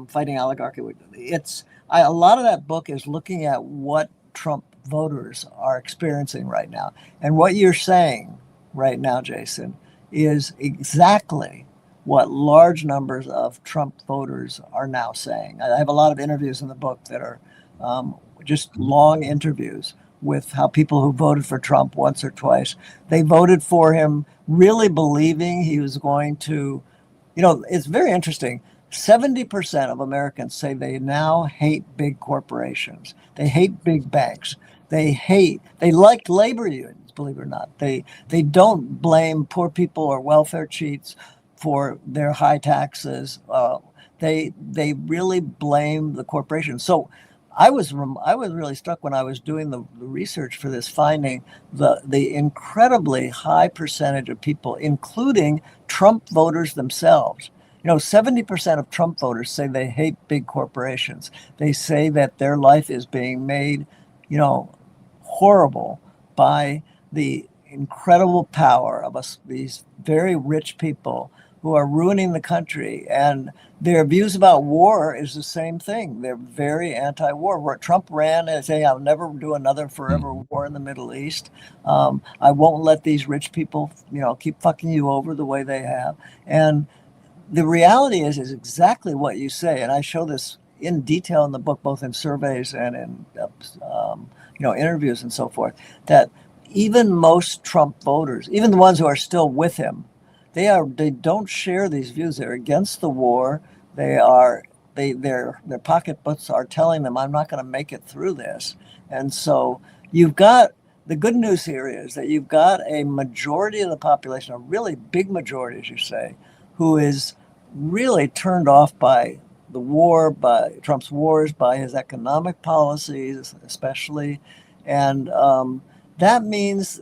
Fighting Oligarchy, a lot of that book is looking at what Trump voters are experiencing right now. And what you're saying right now, Jason, is exactly what large numbers of Trump voters are now saying. I have a lot of interviews in the book that are just long interviews with how people who voted for Trump once or twice, they voted for him really believing he was going to, it's very interesting. 70% of Americans say they now hate big corporations. They hate big banks. They like labor unions, believe it or not. They don't blame poor people or welfare cheats for their high taxes. They really blame the corporations. So I was really struck when I was doing the research for this finding, the incredibly high percentage of people, including Trump voters themselves. 70% of Trump voters say they hate big corporations. They say that their life is being made, horrible by the incredible power of these very rich people who are ruining the country. And their views about war is the same thing. They're very anti-war. Where Trump ran and saying, I'll never do another forever war in the Middle East. I won't let these rich people, keep fucking you over the way they have. And the reality is exactly what you say. And I show this in detail in the book, both in surveys and in interviews and so forth, that even most Trump voters, even the ones who are still with him, they don't share these views. They're against the war. Their pocketbooks are telling them, I'm not going to make it through this. And so the good news here is that you've got a majority of the population, a really big majority, as you say, who is really turned off by the war, by Trump's wars, by his economic policies, especially. And that means,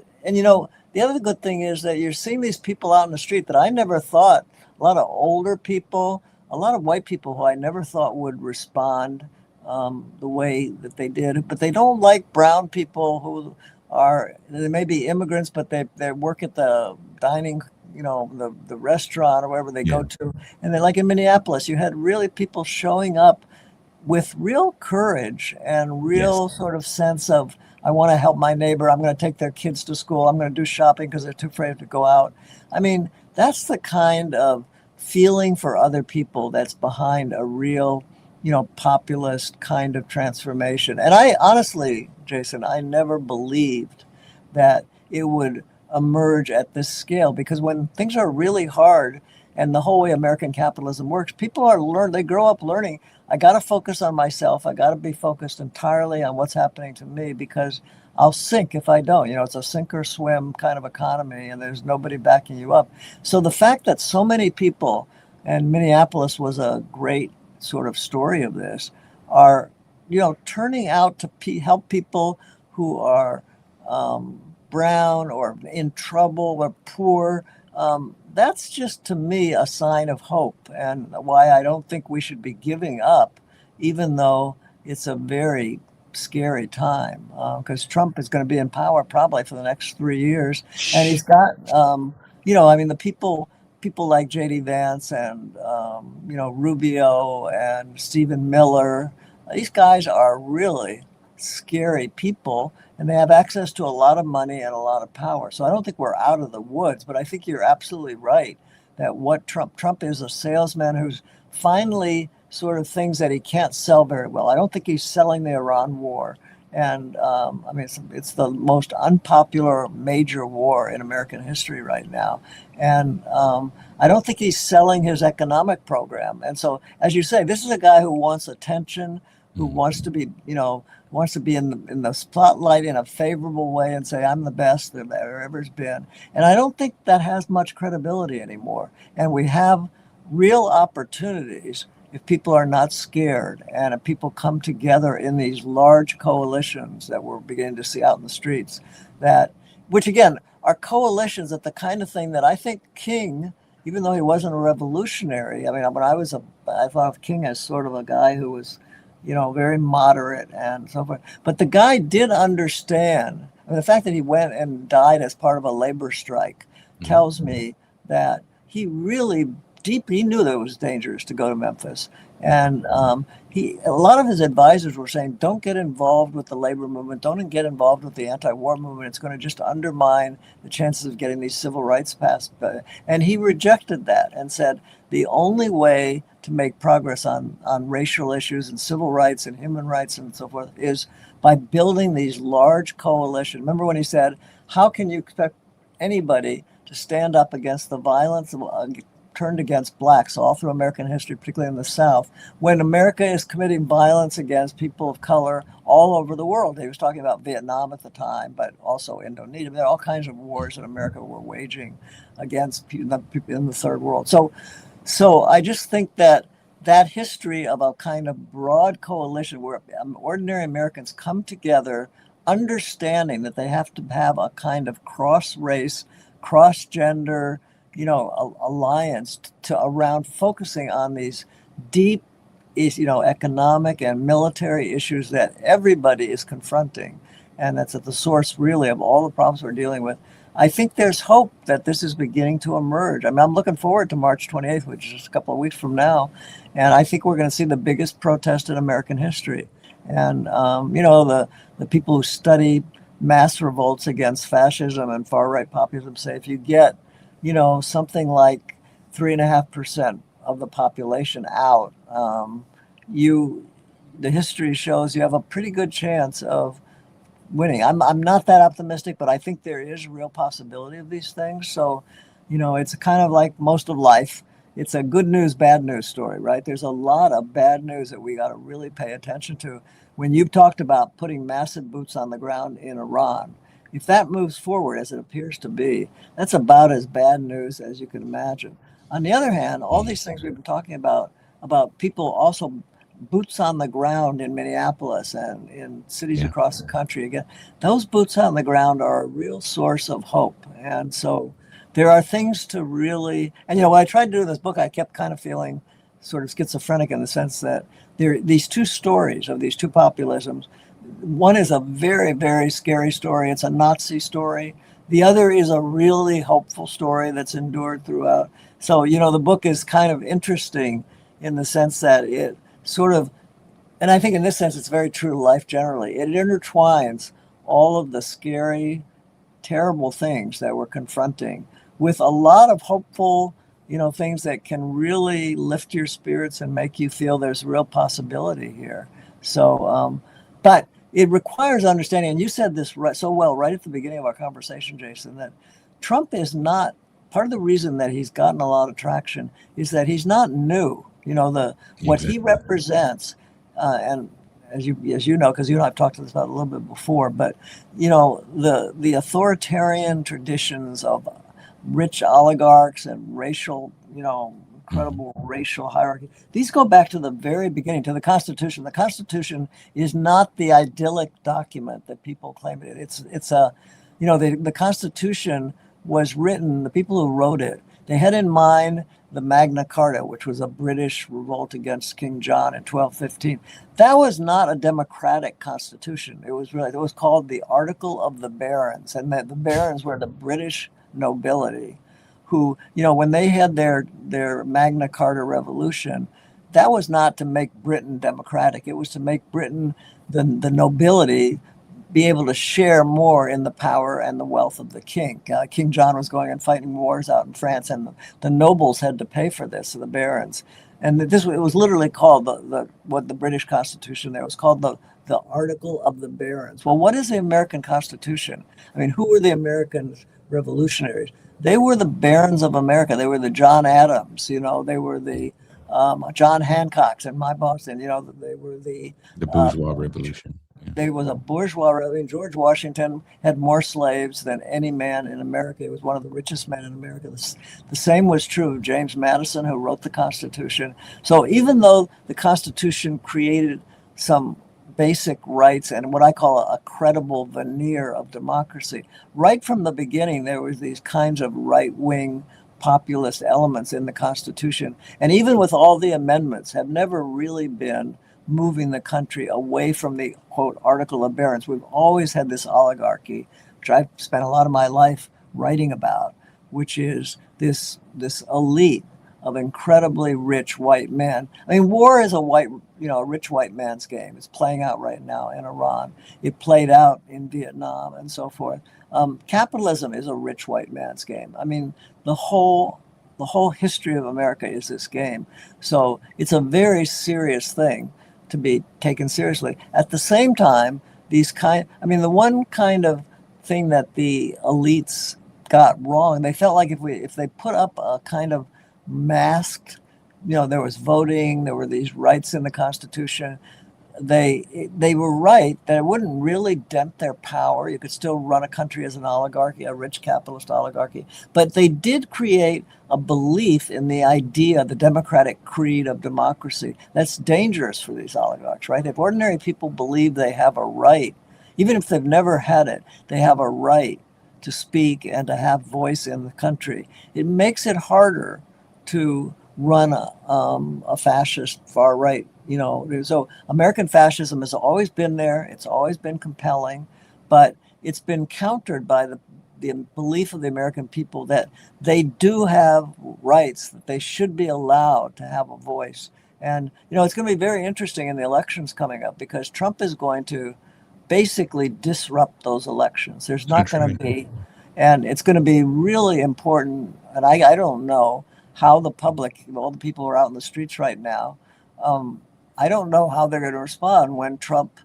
the other good thing is that you're seeing these people out in the street that I never thought, a lot of older people, a lot of white people who I never thought would respond the way that they did, but they don't like brown people who they may be immigrants, but they work at the dining, the restaurant or wherever they go to. And then like in Minneapolis, you had really people showing up with real courage and real sort of sense of, I want to help my neighbor. I'm going to take their kids to school. I'm going to do shopping because they're too afraid to go out. I mean, that's the kind of feeling for other people that's behind a real, populist kind of transformation. And I honestly, Jason, I never believed that it would emerge at this scale, because when things are really hard and the whole way American capitalism works, people they grow up learning, I got to focus on myself. I got to be focused entirely on what's happening to me, because I'll sink if I don't. It's a sink or swim kind of economy, and there's nobody backing you up. So the fact that so many people, and Minneapolis was a great sort of story of this are, turning out to help people who are brown or in trouble or poor. That's just, to me, a sign of hope, and why I don't think we should be giving up, even though it's a very scary time, because Trump is going to be in power probably for the next 3 years, and he's got, the people like J.D. Vance and Rubio and Stephen Miller. These guys are really scary people, and they have access to a lot of money and a lot of power. So I don't think we're out of the woods, but I think you're absolutely right that what Trump is, a salesman who's finally sort of things that he can't sell very well. I don't think he's selling the Iran war. And it's the most unpopular major war in American history right now. And I don't think he's selling his economic program. And so, as you say, this is a guy who wants attention, who wants to be, in the spotlight in a favorable way and say, I'm the best there ever's been. And I don't think that has much credibility anymore. And we have real opportunities if people are not scared, and if people come together in these large coalitions that we're beginning to see out in the streets, which again are coalitions that the kind of thing that I think King, even though he wasn't a revolutionary, I thought of King as sort of a guy who was, very moderate and so forth. But the guy did understand. The fact that he went and died as part of a labor strike tells me that he really he knew that it was dangerous to go to Memphis. And a lot of his advisors were saying, don't get involved with the labor movement. Don't get involved with the anti-war movement. It's going to just undermine the chances of getting these civil rights passed. And he rejected that and said, the only way to make progress on racial issues and civil rights and human rights and so forth is by building these large coalitions. Remember when he said, how can you expect anybody to stand up against the violence turned against blacks all through American history, particularly in the South, when America is committing violence against people of color all over the world? He was talking about Vietnam at the time, but also Indonesia. There are all kinds of wars that America were waging against people in the third world. So I just think that history of a kind of broad coalition where ordinary Americans come together, understanding that they have to have a kind of cross-race, cross-gender, alliance around focusing on these deep, economic and military issues that everybody is confronting. And that's at the source, really, of all the problems we're dealing with. I think there's hope that this is beginning to emerge. I'm looking forward to March 28th, which is just a couple of weeks from now. And I think we're going to see the biggest protest in American history. And, the people who study mass revolts against fascism and far-right populism say if you get something like 3.5% of the population out, the history shows you have a pretty good chance of winning. I'm not that optimistic, but I think there is a real possibility of these things. So, it's kind of like most of life. It's a good news, bad news story, right? There's a lot of bad news that we got to really pay attention to. When you've talked about putting massive boots on the ground in Iran, if that moves forward, as it appears to be, that's about as bad news as you can imagine. On the other hand, all these things we've been talking about people also boots on the ground in Minneapolis and in cities across the country, again, those boots on the ground are a real source of hope. And so there are things to really, and what I tried to do in this book, I kept kind of feeling sort of schizophrenic in the sense that these two stories of these two populisms. One is a very, very scary story. It's a Nazi story. The other is a really hopeful story that's endured throughout. So, the book is kind of interesting in the sense that it sort of, and I think in this sense, it's very true to life generally. It intertwines all of the scary, terrible things that we're confronting with a lot of hopeful, things that can really lift your spirits and make you feel there's real possibility here. So, but it requires understanding, and you said this so well right at the beginning of our conversation, Jason, that Trump is not, part of the reason that he's gotten a lot of traction is that he's not new. What he represents, and as you know, because you and I have talked to this about a little bit before, but the authoritarian traditions of rich oligarchs and racial, incredible racial hierarchy. These go back to the very beginning, to the Constitution. The Constitution is not the idyllic document that people claim it. It's a, the Constitution was written, the people who wrote it, they had in mind the Magna Carta, which was a British revolt against King John in 1215. That was not a democratic constitution. It was called the Article of the Barons, and the barons were the British nobility, who, when they had their Magna Carta revolution, that was not to make Britain democratic. It was to make Britain, the nobility, be able to share more in the power and the wealth of the king. King John was going and fighting wars out in France, and the nobles had to pay for this, the barons. And it was literally called what the British Constitution there was called the Article of the Barons. Well, what is the American Constitution? I mean, who were the American revolutionaries? They were the barons of America. They were the John Adams. They were the John Hancocks in my Boston. They were the bourgeois revolution. Yeah. There was a bourgeois revolution. George Washington had more slaves than any man in America. He was one of the richest men in America. The same was true of James Madison, who wrote the Constitution. So even though the Constitution created some basic rights and what I call a credible veneer of democracy, right from the beginning, there was these kinds of right-wing populist elements in the Constitution. And even with all the amendments, have never really been moving the country away from the, quote, Article of Barons. We've always had this oligarchy, which I've spent a lot of my life writing about, which is this elite of incredibly rich white men. I mean, war is a rich white man's game. It's playing out right now in Iran. It played out in Vietnam and so forth. Capitalism is a rich white man's game. I mean, the whole history of America is this game. So it's a very serious thing to be taken seriously. At the same time, the one kind of thing that the elites got wrong, they felt like if they put up a kind of masked, there was voting, there were these rights in the Constitution, they were right that it wouldn't really dent their power. You could still run a country as an oligarchy, a rich capitalist oligarchy, but they did create a belief in the idea, the democratic creed of democracy. That's dangerous for these oligarchs, right? If ordinary people believe they have a right, even if they've never had it, they have a right to speak and to have voice in the country. It makes it harder to run a fascist far right. So American fascism has always been there. It's always been compelling, but it's been countered by the belief of the American people that they do have rights, that they should be allowed to have a voice. And, it's going to be very interesting in the elections coming up because Trump is going to basically disrupt those elections. There's not going to be, and it's going to be really important. And I don't know how the public, all the people who are out in the streets right now, I don't know how they're going to respond when Trump,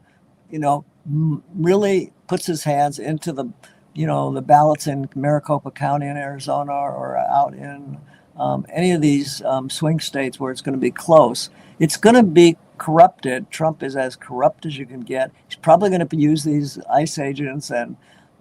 really puts his hands into the ballots in Maricopa County in Arizona or out in any of these swing states where it's going to be close. It's going to be corrupted. Trump is as corrupt as you can get. He's probably going to use these ICE agents and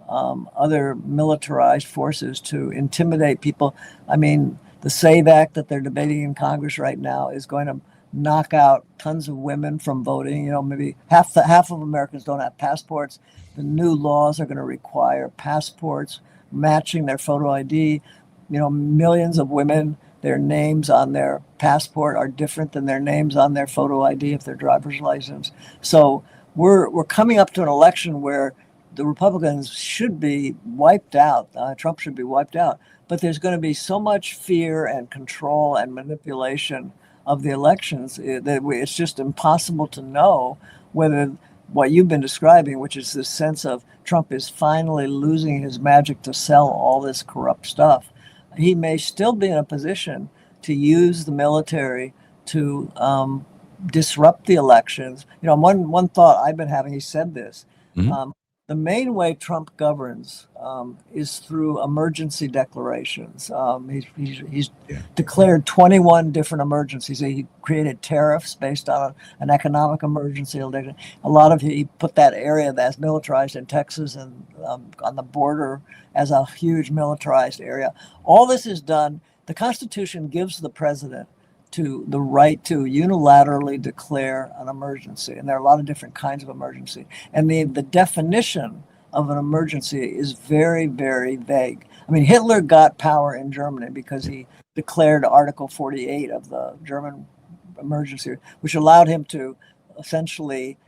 other militarized forces to intimidate people. I mean, the SAVE Act that they're debating in Congress right now is going to knock out tons of women from voting. Maybe half of Americans don't have passports. The new laws are going to require passports matching their photo ID. Millions of women, their names on their passport are different than their names on their photo ID if their driver's license. So we're coming up to an election where the Republicans should be wiped out. Trump should be wiped out. But there's going to be so much fear and control and manipulation of the elections that it's just impossible to know whether what you've been describing, which is this sense of Trump is finally losing his magic to sell all this corrupt stuff. He may still be in a position to use the military to disrupt the elections. One thought I've been having, he said this, the main way Trump governs is through emergency declarations. He's declared 21 different emergencies. He created tariffs based on an economic emergency. He put that area that's militarized in Texas and on the border as a huge militarized area. All this is done. The Constitution gives the president to the right to unilaterally declare an emergency. And there are a lot of different kinds of emergency. And the definition of an emergency is very, very vague. I mean, Hitler got power in Germany because he declared Article 48 of the German emergency, which allowed him to essentially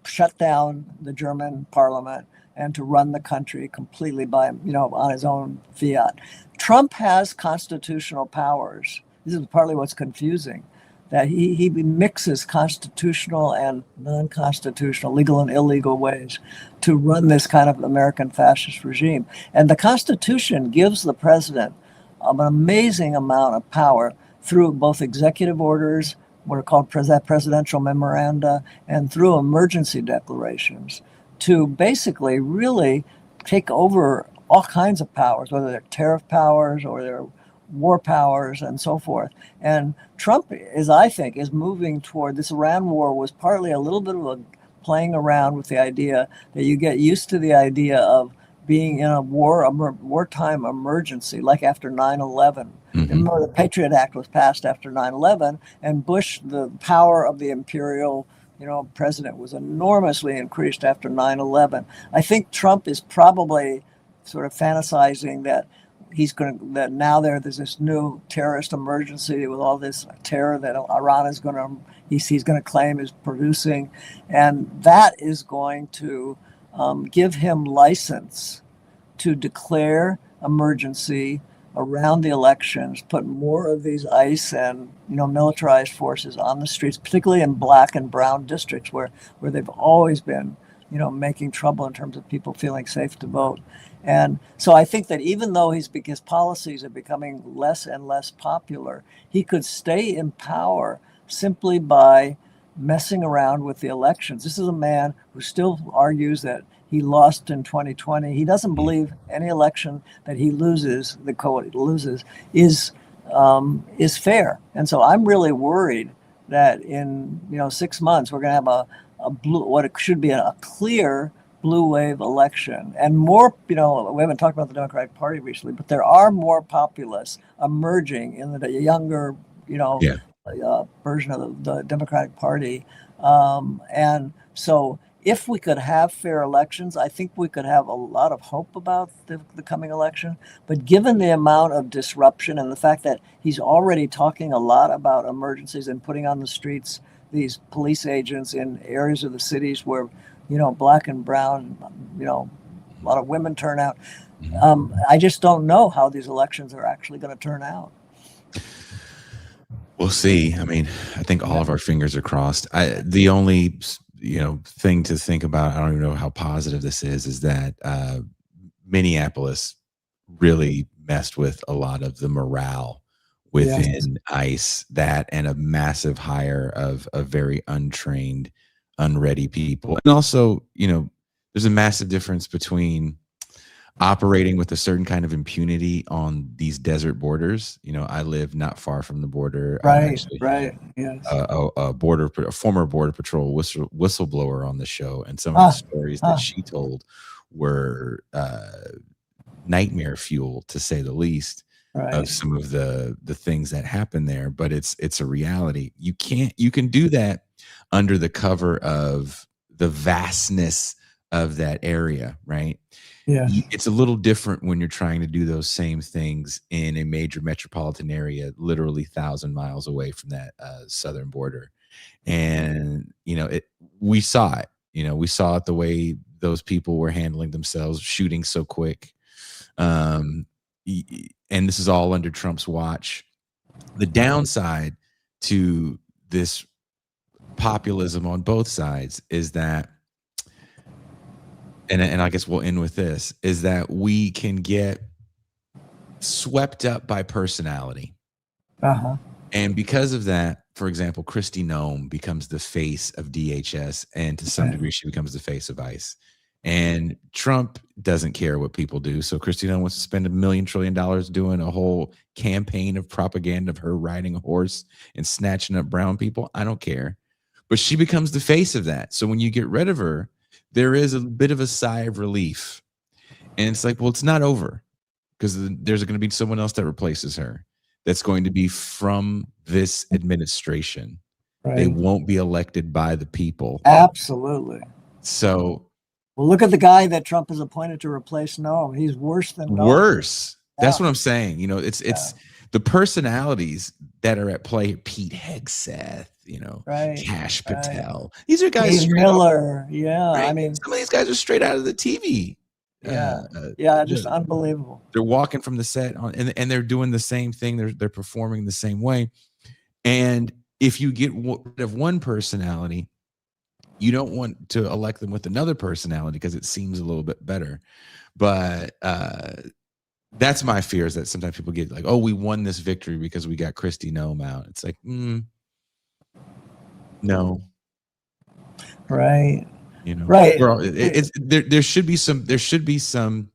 shut down the German parliament and to run the country completely by, on his own fiat. Trump has constitutional powers. This is partly what's confusing, that he mixes constitutional and non-constitutional, legal and illegal ways to run this kind of American fascist regime. And the Constitution gives the president an amazing amount of power through both executive orders, what are called presidential memoranda, and through emergency declarations to basically really take over all kinds of powers, whether they're tariff powers or they're war powers and so forth. And Trump I think, is moving toward this. Iran war was partly a little bit of a playing around with the idea that you get used to the idea of being in a wartime emergency, like after 9/11. Remember, the Patriot Act was passed after 9/11, and Bush, the power of the imperial president, was enormously increased after 9/11. I think Trump is probably sort of fantasizing that that now there's this new terrorist emergency with all this terror that Iran is he's going to claim is producing, and that is going to give him license to declare emergency around the elections, put more of these ICE and militarized forces on the streets, particularly in black and brown districts where they've always been making trouble in terms of people feeling safe to vote. And so I think that even though his policies are becoming less and less popular, he could stay in power simply by messing around with the elections. This is a man who still argues that he lost in 2020. He doesn't believe any election that he loses, is fair. And so I'm really worried that in 6 months we're going to have what it should be a clear blue wave election. And more, we haven't talked about the Democratic Party recently, but there are more populists emerging in the younger, version of the Democratic Party. And so if we could have fair elections, I think we could have a lot of hope about the coming election. But given the amount of disruption and the fact that he's already talking a lot about emergencies and putting on the streets these police agents in areas of the cities where, black and brown, a lot of women turn out. I just don't know how these elections are actually going to turn out. We'll see. I mean, I think all of our fingers are crossed. The only thing to think about, I don't even know how positive this is that Minneapolis really messed with a lot of the morale within ICE, that and a massive hire of very untrained, unready people. And also, there's a massive difference between operating with a certain kind of impunity on these desert borders. I live not far from the border. Right. Yes. A former border patrol whistleblower on the show, and some of the stories that she told were nightmare fuel, to say the least, of some of the things that happen there. But it's a reality. You can do that under the cover of the vastness of that area, right? Yeah. It's a little different when you're trying to do those same things in a major metropolitan area, literally 1,000 miles away from that southern border. And, we saw it, we saw it the way those people were handling themselves, shooting so quick. And this is all under Trump's watch. The downside to this populism on both sides is that, and I guess we'll end with this, is that we can get swept up by personality. And because of that, for example, Kristi Noem becomes the face of DHS, and to some degree she becomes the face of ICE. And Trump doesn't care what people do. So Kristi Noem wants to spend $1 trillion doing a whole campaign of propaganda of her riding a horse and snatching up brown people. I don't care. But she becomes the face of that. So when you get rid of her, there is a bit of a sigh of relief. And it's like, well, it's not over, because there's going to be someone else that replaces her. that's going to be from this administration. Right. They won't be elected by the people. Absolutely. So, well, look at the guy that Trump has appointed to replace Noam. He's worse than Noam. Worse. Yeah. That's what I'm saying. You know, it's the personalities that are at play. Pete Hegseth, you know, right, Kash right. Patel. These are guys. Dave Miller. Yeah, right? I mean, some of these guys are straight out of the TV. Yeah, just unbelievable. They're walking from the set on, and they're doing the same thing. They're performing the same way. And if you get rid of one personality, you don't want to elect them with another personality because it seems a little bit better. But that's my fear, is that sometimes people get like, oh, we won this victory because we got Kristi Noem out. It's like, no. Right. You know, right. There should be some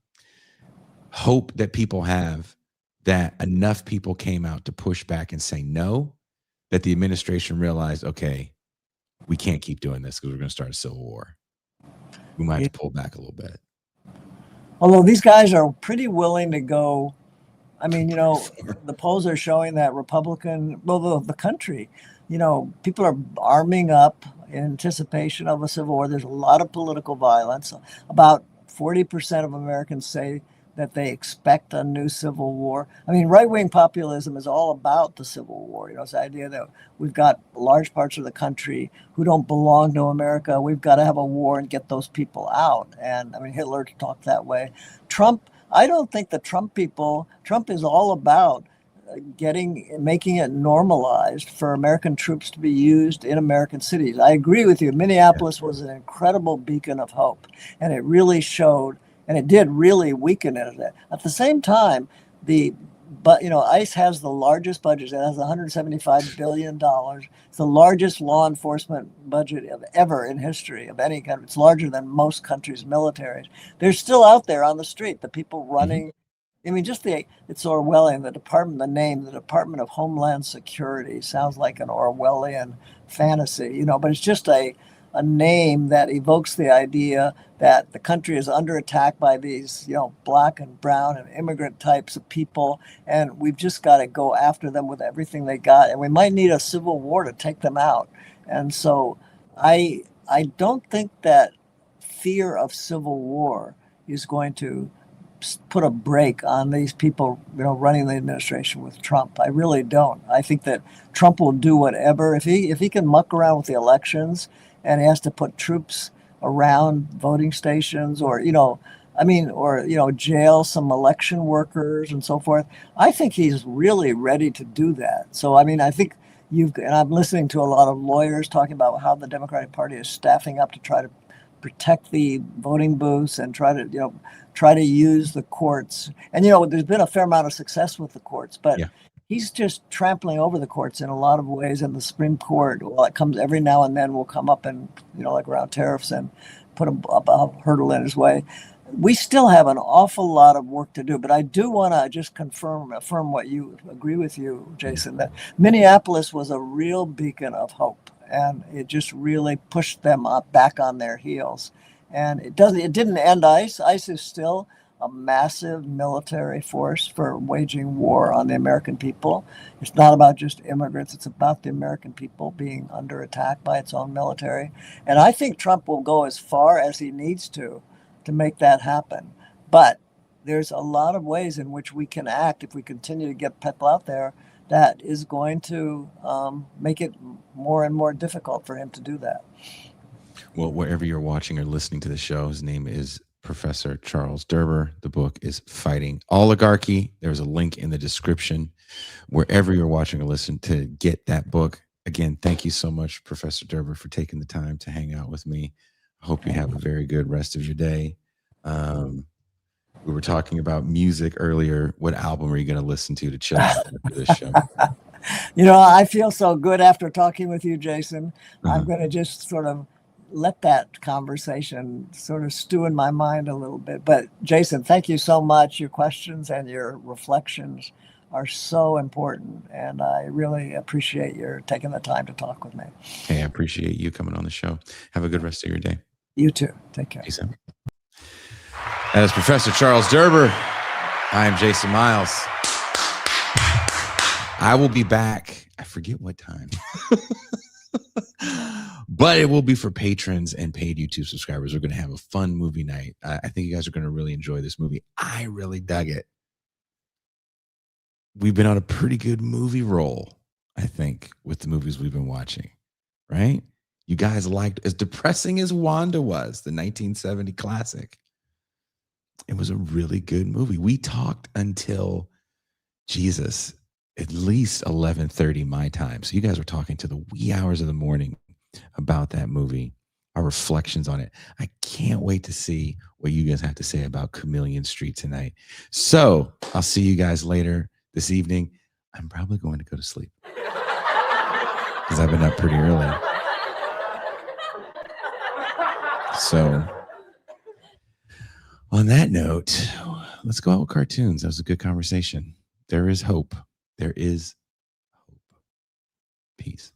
hope that people have, that enough people came out to push back and say no, that the administration realized, okay, we can't keep doing this because we're going to start a civil war. We might have to pull back a little bit. Although these guys are pretty willing to go. I mean, you know, the polls are showing that the country, you know, people are arming up in anticipation of a civil war. There's a lot of political violence. About 40% of Americans say that they expect a new civil war. I mean, right-wing populism is all about the civil war. You know, it's the idea that we've got large parts of the country who don't belong to America. We've got to have a war and get those people out. And I mean, Hitler talked that way. I don't think the Trump is all about making it normalized for American troops to be used in American cities. I agree with you. Minneapolis was an incredible beacon of hope, and it really showed, and it did really weaken it. At the same time, ICE has the largest budget. It has $175 billion. It's the largest law enforcement budget ever in history of any kind. It's larger than most countries' militaries. They're still out there on the street, the people running. I mean, it's Orwellian, the Department of Homeland Security sounds like an Orwellian fantasy, you know, but it's just a name that evokes the idea that the country is under attack by these, you know, black and brown and immigrant types of people, and we've just got to go after them with everything they got, and we might need a civil war to take them out. And so I don't think that fear of civil war is going to put a brake on these people, you know, running the administration with Trump. I really don't. I think that Trump will do whatever. If he can muck around with the elections and he has to put troops around voting stations, or, you know, jail some election workers and so forth, I think he's really ready to do that. So, I mean, I think and I'm listening to a lot of lawyers talking about how the Democratic Party is staffing up to try to protect the voting booths and try to use the courts. And, you know, there's been a fair amount of success with the courts, but he's just trampling over the courts in a lot of ways. And the Supreme Court, well, it comes every now and then, will come up and, you know, like around tariffs, and put a hurdle in his way. We still have an awful lot of work to do, but I do want to just affirm what you agree with you, Jason, that Minneapolis was a real beacon of hope, and it just really pushed them back on their heels. And it didn't end ICE. ICE is still a massive military force for waging war on the American people. It's not about just immigrants. It's about the American people being under attack by its own military. And I think Trump will go as far as he needs to make that happen. But there's a lot of ways in which we can act if we continue to get people out there that is going to make it more and more difficult for him to do that. Well, wherever you're watching or listening to the show, his name is Professor Charles Derber. The book is Fighting Oligarchy. There's a link in the description wherever you're watching or listening to get that book. Again, thank you so much, Professor Derber, for taking the time to hang out with me. I hope you have a very good rest of your day. We were talking about music earlier. What album are you going to listen to chill out after this show? You know, I feel so good after talking with you, Jason. I'm going to just sort of let that conversation sort of stew in my mind a little bit. But Jason, thank you so much. Your questions and your reflections are so important, and I really appreciate your taking the time to talk with me. Hey, I appreciate you coming on the show. Have a good rest of your day. You too. Take care. Peace out. That is Professor Charles Derber. I am Jason Miles. I will be back. I forget what time. But it will be for patrons and paid YouTube subscribers. We're going to have a fun movie night. I think you guys are going to really enjoy this movie. I really dug it. We've been on a pretty good movie roll, I think, with the movies we've been watching, right? You guys liked, as depressing as Wanda was, the 1970 classic. It was a really good movie. We talked until, Jesus, at least 11:30 my time. So you guys were talking to the wee hours of the morning about that movie, our reflections on it. I can't wait to see what you guys have to say about Chameleon Street tonight. So I'll see you guys later this evening. I'm probably going to go to sleep because I've been up pretty early. So on that note, let's go out with cartoons. That was a good conversation. There is hope. There is hope. Peace.